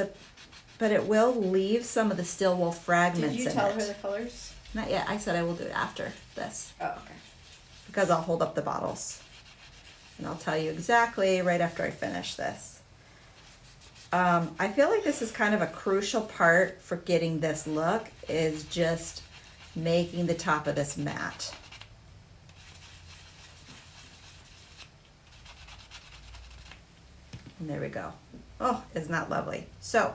B: it will leave some of the steel wool fragments in it.
C: Did you tell her the colors?
B: Not yet. I said I will do it after this
C: Oh, okay.
B: because I'll hold up the bottles. And I'll tell you exactly right after I finish this. I feel like this is kind of a crucial part for getting this look, is just making the top of this matte. And there we go. Oh, isn't that lovely? So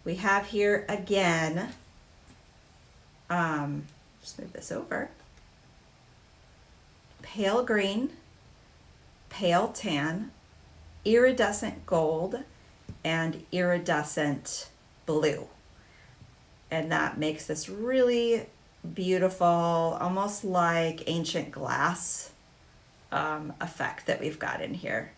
B: we have here again, just move this over, pale green, pale tan, iridescent gold, and iridescent blue. And that makes this really beautiful, almost like ancient glass effect that we've got in here,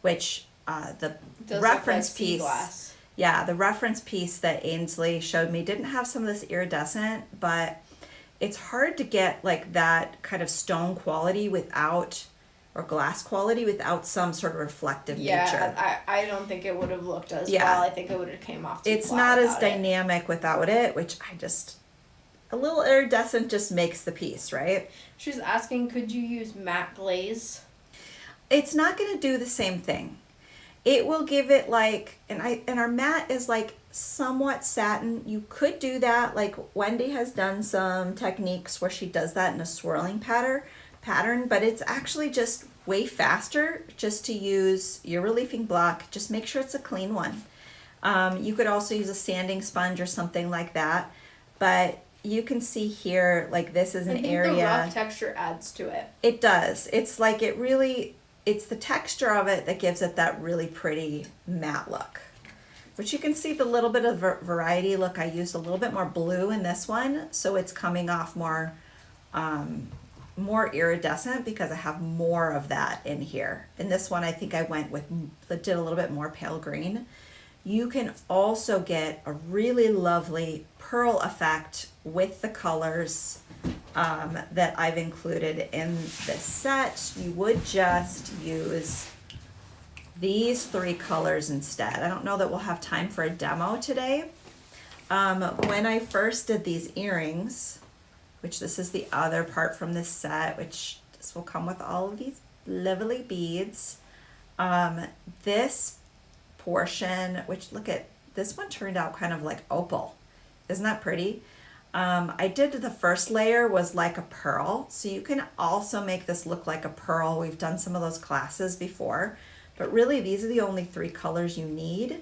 B: which the reference piece, glass. Yeah, the reference piece that Ainsley showed me didn't have some of this iridescent, but it's hard to get like that kind of stone quality without, or glass quality without some sort of reflective nature.
C: Yeah, I don't think it would have looked as well. I think it would have came off too
B: It's not as dynamic without it, which a little iridescent just makes the piece, right?
C: She's asking, could you use matte glaze?
B: It's not going to do the same thing. It will give it like, and our matte is like somewhat satin. You could do that. Like Wendy has done some techniques where she does that in a swirling pattern, but it's actually just way faster just to use your reliefing block. Just make sure it's a clean one. You could also use a sanding sponge or something like that, but you can see here, like this is an area.
C: The rough texture adds to it.
B: It does. It's like it's the texture of it that gives it that really pretty matte look. But you can see the little bit of variety. Look, I used a little bit more blue in this one, so it's coming off more iridescent because I have more of that in here. In this one, I think I did a little bit more pale green. You can also get a really lovely pearl effect with the colors that I've included in this set. You would just use these 3 colors instead. I don't know that we'll have time for a demo today. When I first did these earrings, which this is the other part from this set, which this will come with all of these lovely beads. This portion, which look at, this one turned out kind of like opal. Isn't that pretty? I did the first layer was like a pearl, so you can also make this look like a pearl. We've done some of those classes before, but really these are the only 3 colors you need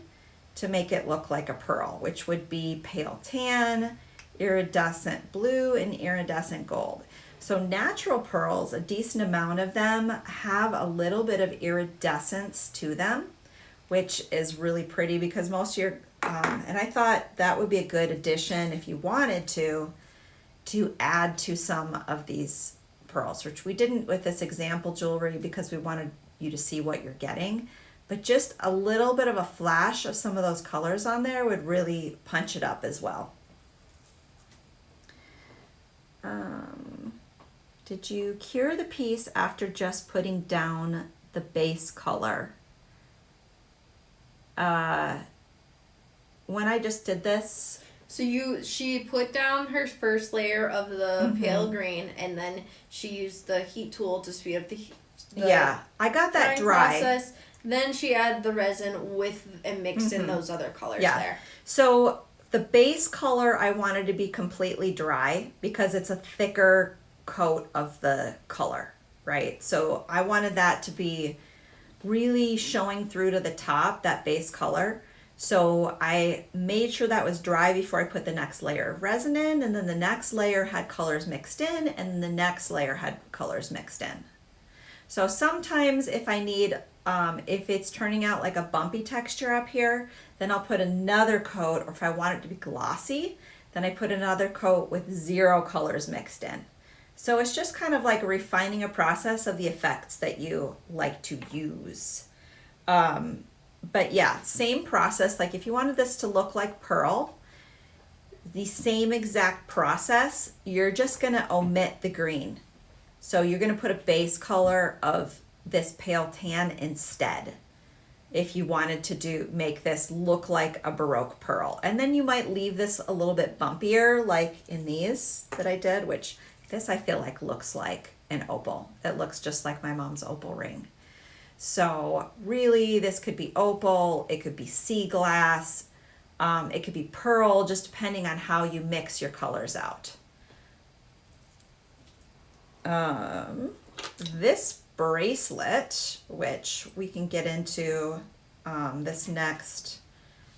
B: to make it look like a pearl, which would be pale tan, iridescent blue, and iridescent gold. So natural pearls, a decent amount of them have a little bit of iridescence to them, which is really pretty because most of your and I thought that would be a good addition if you wanted to add to some of these pearls, which we didn't with this example jewelry because we wanted you to see what you're getting. But just a little bit of a flash of some of those colors on there would really punch it up as well. Did you cure the piece after just putting down the base color? When I just did this,
C: so she put down her first layer of the pale green, and then she used the heat tool to speed up the
B: yeah, I got that dry
C: process. Then she added the resin and mixed in those other colors there.
B: So the base color I wanted to be completely dry because it's a thicker coat of the color, right? So I wanted that to be really showing through to the top, that base color. So I made sure that was dry before I put the next layer of resin in, and then the next layer had colors mixed in, and the next layer had colors mixed in. So sometimes if I need, if it's turning out like a bumpy texture up here, then I'll put another coat, or if I want it to be glossy, then I put another coat with 0 colors mixed in. So it's just kind of like refining a process of the effects that you like to use. But yeah, same process. Like if you wanted this to look like pearl, the same exact process, you're just gonna omit the green. So you're gonna put a base color of this pale tan instead if you wanted to make this look like a Baroque pearl. And then you might leave this a little bit bumpier like in these that I did, which this I feel like looks like an opal. It looks just like my mom's opal ring. So really this could be opal, it could be sea glass, it could be pearl, just depending on how you mix your colors out. This bracelet, which we can get into this next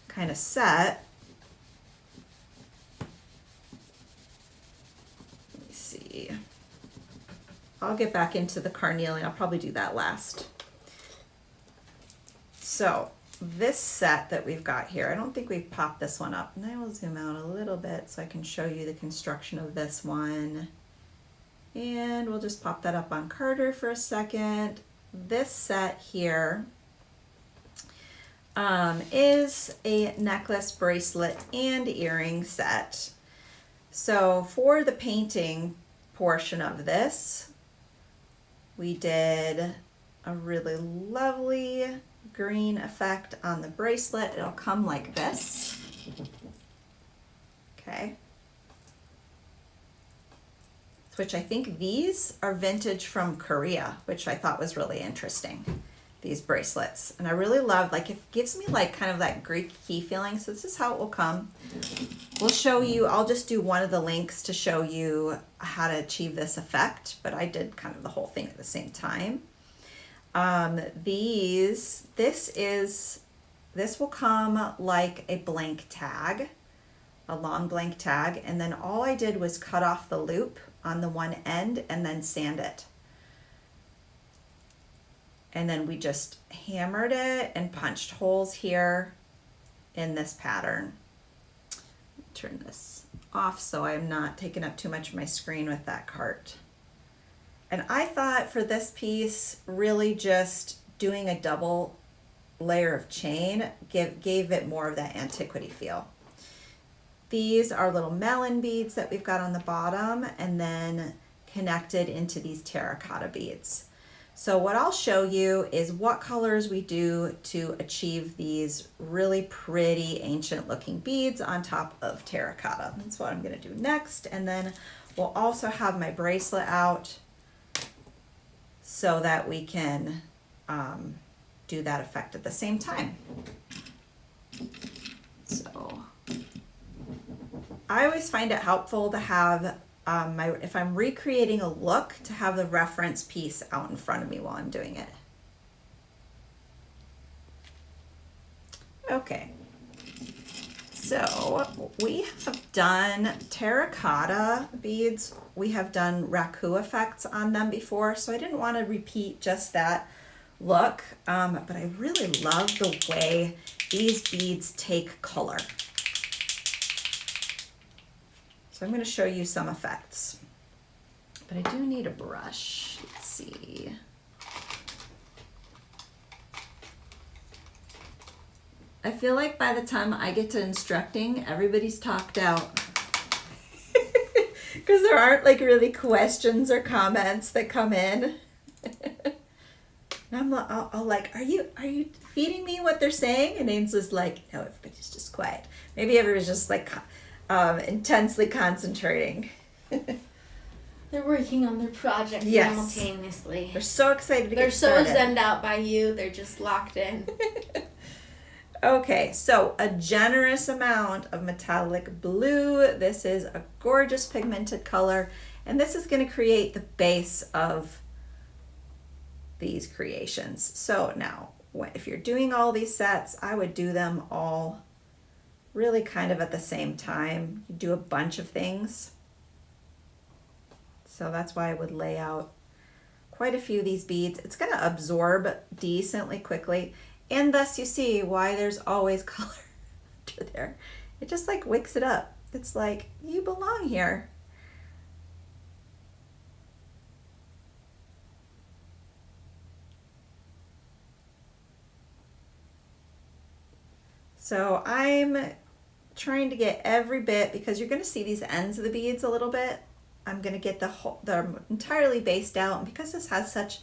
B: kind of set. Let me see. I'll get back into the carnelian. I'll probably do that last. So this set that we've got here, I don't think we've popped this one up. And I will zoom out a little bit so I can show you the construction of this one. And we'll just pop that up on Carter for a second. This set here is a necklace, bracelet, and earring set. So for the painting portion of this, we did a really lovely green effect on the bracelet. It'll come like this. Okay. Which I think these are vintage from Korea, which I thought was really interesting, these bracelets. And I really love, like, it gives me like kind of that Greek key feeling. So this is how it will come. We'll show you, I'll just do one of the links to show you how to achieve this effect, but I did kind of the whole thing at the same time. This will come like a blank tag, a long blank tag, and then all I did was cut off the loop on the one end and then sand it. And then we just hammered it and punched holes here in this pattern. Turn this off so I'm not taking up too much of my screen with that cart. And I thought for this piece, really just doing a double layer of chain gave it more of that antiquity feel. These are little melon beads that we've got on the bottom and then connected into these terracotta beads. So what I'll show you is what colors we do to achieve these really pretty ancient looking beads on top of terracotta. That's what I'm going to do next. And then we'll also have my bracelet out so that we can do that effect at the same time. So I always find it helpful to have if I'm recreating a look, to have the reference piece out in front of me while I'm doing it. Okay, so we have done terracotta beads. We have done raku effects on them before, so I didn't want to repeat just that look, but I really love the way these beads take color. So I'm going to show you some effects, but I do need a brush. Let's see. I feel like by the time I get to instructing, everybody's talked out. Because there aren't like really questions or comments that come in. And I'll like, are you feeding me what they're saying? And Ainsley's like, no, everybody's just quiet. Maybe everybody's just like intensely concentrating.
C: They're working on their project simultaneously.
B: They're so excited to
C: They're
B: get started.
C: so zenned out by you. They're just locked in.
B: Okay, so a generous amount of metallic blue. This is a gorgeous pigmented color, and this is going to create the base of these creations. So now, if you're doing all these sets, I would do them all really kind of at the same time. You do a bunch of things. So that's why I would lay out quite a few of these beads. It's going to absorb decently quickly, and thus you see why there's always color under there. It just like wicks it up. It's like, you belong here. So I'm trying to get every bit, because you're going to see these ends of the beads a little bit. I'm going to get the entirely based out, and because this has such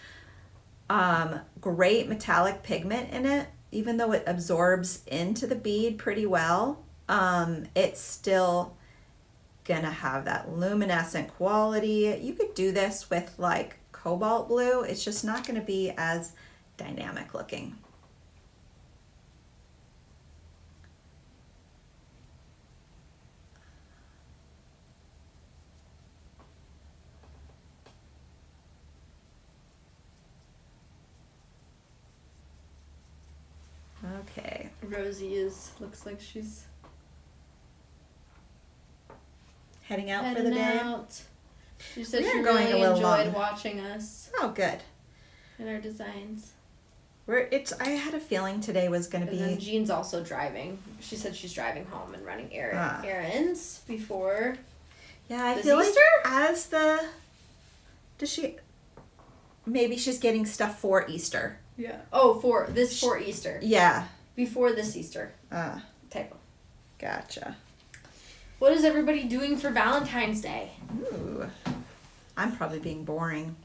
B: great metallic pigment in it, even though it absorbs into the bead pretty well, it's still gonna have that luminescent quality. You could do this with like cobalt blue. It's just not going to be as dynamic looking. Okay.
C: Rosie looks like she's
B: Heading out for
C: heading
B: the day.
C: out. She said
B: We are
C: she
B: going
C: really
B: a little
C: enjoyed
B: long.
C: watching us
B: Oh, good.
C: and our designs.
B: I had a feeling today was going to
C: And then
B: be.
C: Jean's also driving. She said she's driving home and running
B: Ah.
C: errands before.
B: Yeah, I
C: This
B: feel
C: Easter?
B: like as the. Does she? Maybe she's getting stuff for Easter.
C: Yeah. Oh, for Easter.
B: Yeah.
C: Before this Easter.
B: Typo. Gotcha.
C: What is everybody doing for Valentine's Day?
B: Ooh. I'm probably being boring.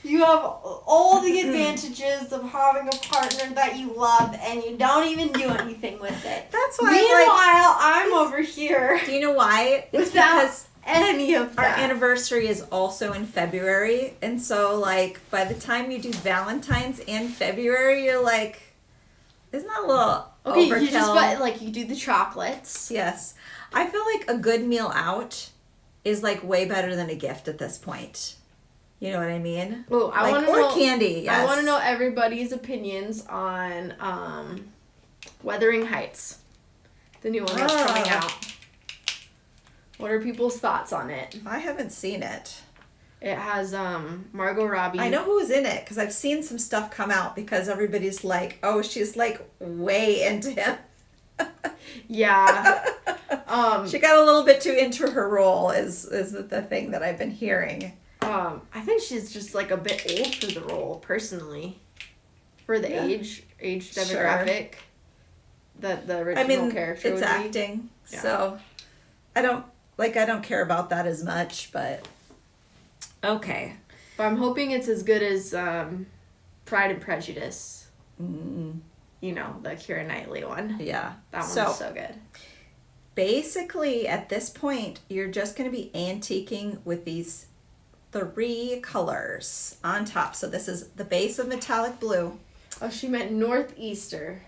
C: You have all the advantages of having a partner that you love and you don't even do anything with it.
B: That's why.
C: Meanwhile, I'm over here
B: Do you know why? It's
C: without
B: because
C: any of
B: our
C: that.
B: anniversary is also in February, and so like by the time you do Valentine's in February, you're like, isn't that a little
C: Okay,
B: overkill?
C: you just you do the chocolates.
B: Yes, I feel like a good meal out is like way better than a gift at this point. You know what I mean?
C: Oh, I
B: like,
C: want to
B: or
C: know
B: candy. Yes.
C: I want to know everybody's opinions on Wuthering Heights, the new one that's coming out. What are people's thoughts on it?
B: I haven't seen it.
C: It has Margot Robbie.
B: I know who's in it because I've seen some stuff come out because everybody's like, oh, she's like way into him.
C: Yeah.
B: She got a little bit too into her role is the thing that I've been hearing.
C: I think she's just like a bit old for the role, personally. For the age demographic that the original character
B: it's
C: would
B: acting.
C: be. Yeah.
B: So I don't care about that as much, but okay.
C: But I'm hoping it's as good as Pride and Prejudice.
B: Mm,
C: You know, the Keira Knightley one.
B: yeah.
C: That one's so good.
B: Basically, at this point, you're just going to be antiquing with these 3 colors on top. So this is the base of metallic blue.
C: Oh, she meant Northeaster.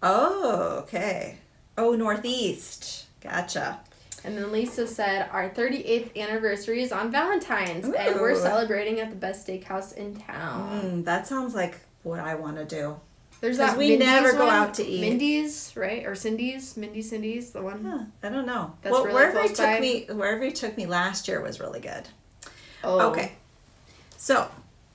B: Oh, okay. Oh, Northeast. Gotcha.
C: And then Lisa said, our 38th anniversary is on Valentine's, and we're
B: Ooh.
C: celebrating at the best steakhouse in town.
B: That sounds like what I want to do.
C: There's
B: 'Cause
C: that
B: we
C: Mindy's
B: never go
C: one.
B: out to eat.
C: Mindy's, right? Or Cindy's, the one.
B: Huh, I don't know.
C: That's
B: well,
C: really
B: wherever you took me last year was really good.
C: Oh.
B: Okay. So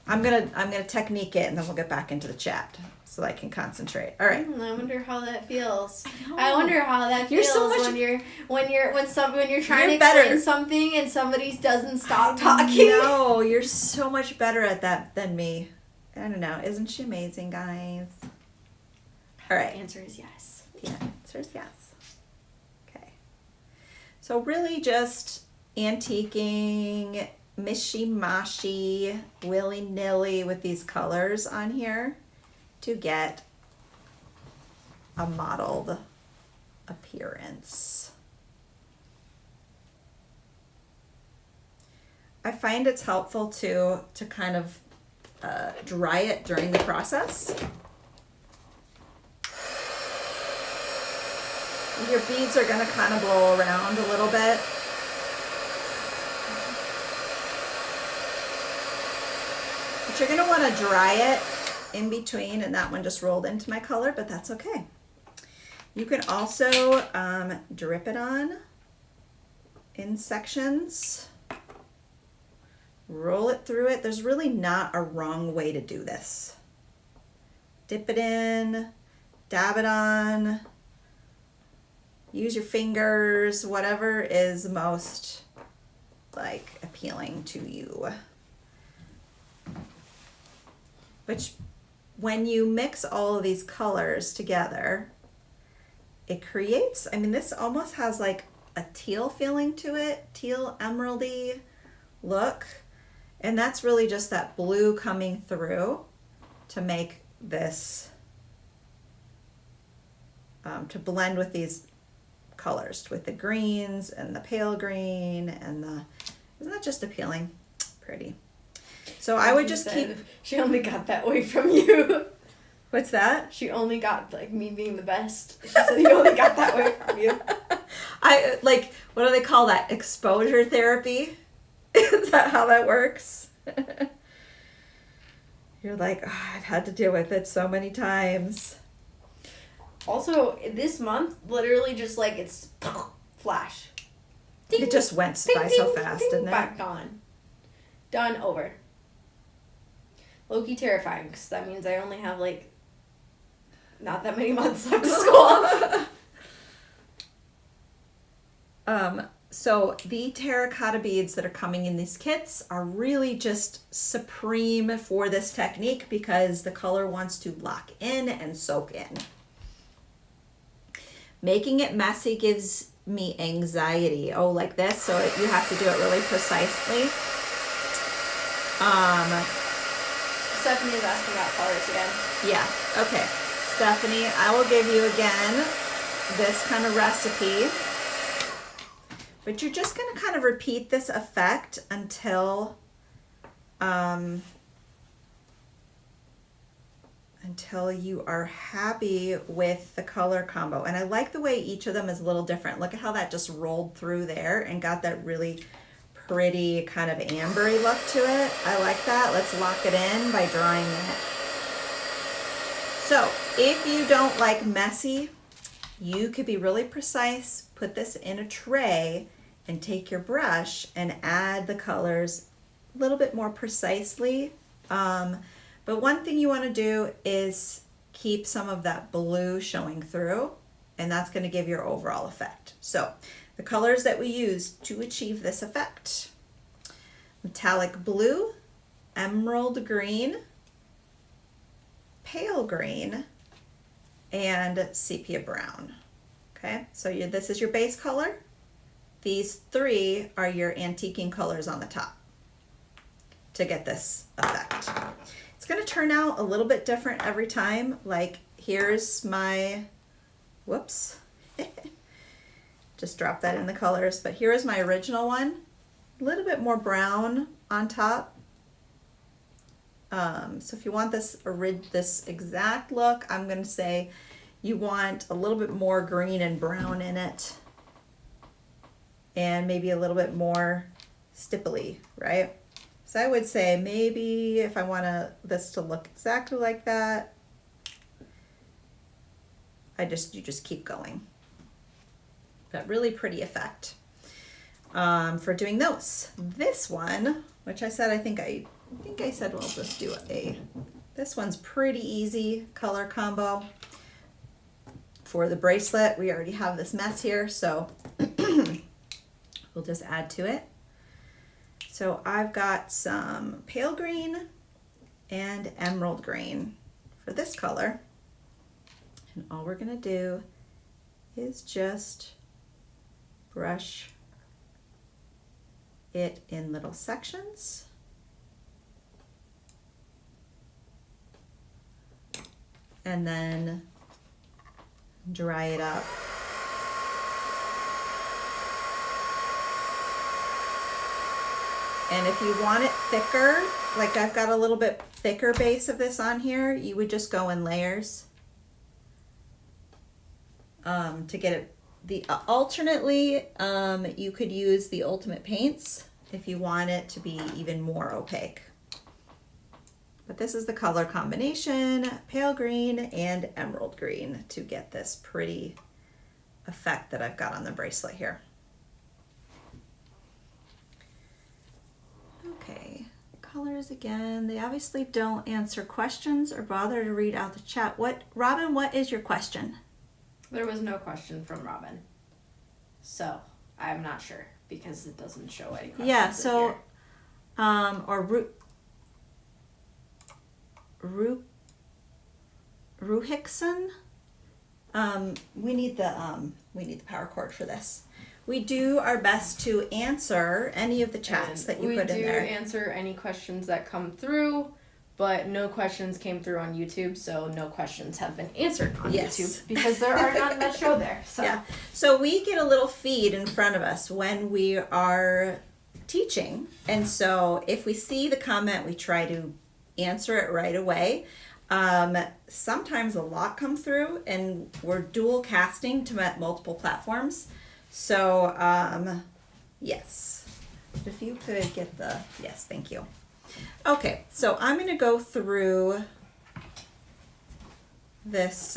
B: I'm gonna technique it and then we'll get back into the chat so I can concentrate. All right.
C: I wonder how that feels.
B: know.
C: I wonder how that
B: You're
C: feels
B: so much-
C: when you're trying
B: You're
C: to explain
B: better.
C: something and somebody doesn't stop talking.
B: No, you're so much better at that than me. I don't know. Isn't she amazing, guys? All right.
C: The answer is yes.
B: The answer is yes. Okay. So really just antiquing, mishy-mashy, willy-nilly with these colors on here to get a mottled appearance. I find it's helpful to kind of dry it during the process. Your beads are going to kind of blow around a little bit. But you're going to want to dry it in between, and that one just rolled into my color, but that's okay. You can also drip it on in sections. Roll it through it. There's really not a wrong way to do this. Dip it in, dab it on. Use your fingers, whatever is most like appealing to you. Which when you mix all of these colors together, it creates, I mean, this almost has like a teal feeling to it, teal emeraldy look. And that's really just that blue coming through to make this, to blend with these colors, with the greens and the pale green and the, isn't that just appealing? Pretty. So I would just keep.
C: She only got that way from you.
B: What's that?
C: She only got like me being the best. She said you only got that way from you.
B: I like, what do they call that? Exposure therapy? Is that how that works? You're like, oh, I've had to deal with it so many times.
C: Also, this month, literally just like it's flash. Ding,
B: It just went
C: ding,
B: by
C: ding,
B: so fast,
C: ding,
B: didn't it?
C: back on. Done, over. Low-key terrifying, because that means I only have like not that many months left of school.
B: So the terracotta beads that are coming in these kits are really just supreme for this technique because the color wants to lock in and soak in. Making it messy gives me anxiety. Oh, like this, so you have to do it really precisely.
C: Stephanie is asking about colors again.
B: Yeah, okay. Stephanie, I will give you again this kind of recipe. But you're just going to kind of repeat this effect until you are happy with the color combo. And I like the way each of them is a little different. Look at how that just rolled through there and got that really pretty kind of ambery look to it. I like that. Let's lock it in by drying it. So if you don't like messy, you could be really precise, put this in a tray and take your brush and add the colors a little bit more precisely. But one thing you want to do is keep some of that blue showing through, and that's going to give your overall effect. So the colors that we use to achieve this effect: metallic blue, emerald green, pale green, and sepia brown. Okay, so this is your base color. These three are your antiquing colors on the top to get this effect. It's going to turn out a little bit different every time. Like here's my, whoops, just drop that in the colors, but here is my original one. A little bit more brown on top. So if you want this exact look, I'm going to say you want a little bit more green and brown in it, and maybe a little bit more stipply, right? So I would say maybe if I want this to look exactly like that, you just keep going. But really pretty effect for doing those. This one, which I said I think I said we'll just do this one's pretty easy color combo. For the bracelet, we already have this mess here, so we'll just add to it. So I've got some pale green and emerald green for this color. And all we're gonna do is just brush it in little sections. And then dry it up. And if you want it thicker, like I've got a little bit thicker base of this on here, you would just go in layers to get it. Alternately, you could use the Ultimate Paints if you want it to be even more opaque. But this is the color combination, pale green and emerald green, to get this pretty effect that I've got on the bracelet here. Okay, colors again. They obviously don't answer questions or bother to read out the chat. Robin, what is your question?
C: There was no question from Robin. So, I'm not sure because it doesn't show any questions.
B: Yeah, so, or Ruhickson. We need the power cord for this. We do our best to answer any of the chats that you put in there.
C: We do answer any questions that come through, but no questions came through on YouTube, so no questions have been answered on YouTube because there are none that show there. So.
B: Yeah. So we get a little feed in front of us when we are teaching, and so if we see the comment, we try to answer it right away. Sometimes a lot come through, and we're dual casting to multiple platforms. So, yes. If you could get yes, thank you. Okay, so I'm going to go through this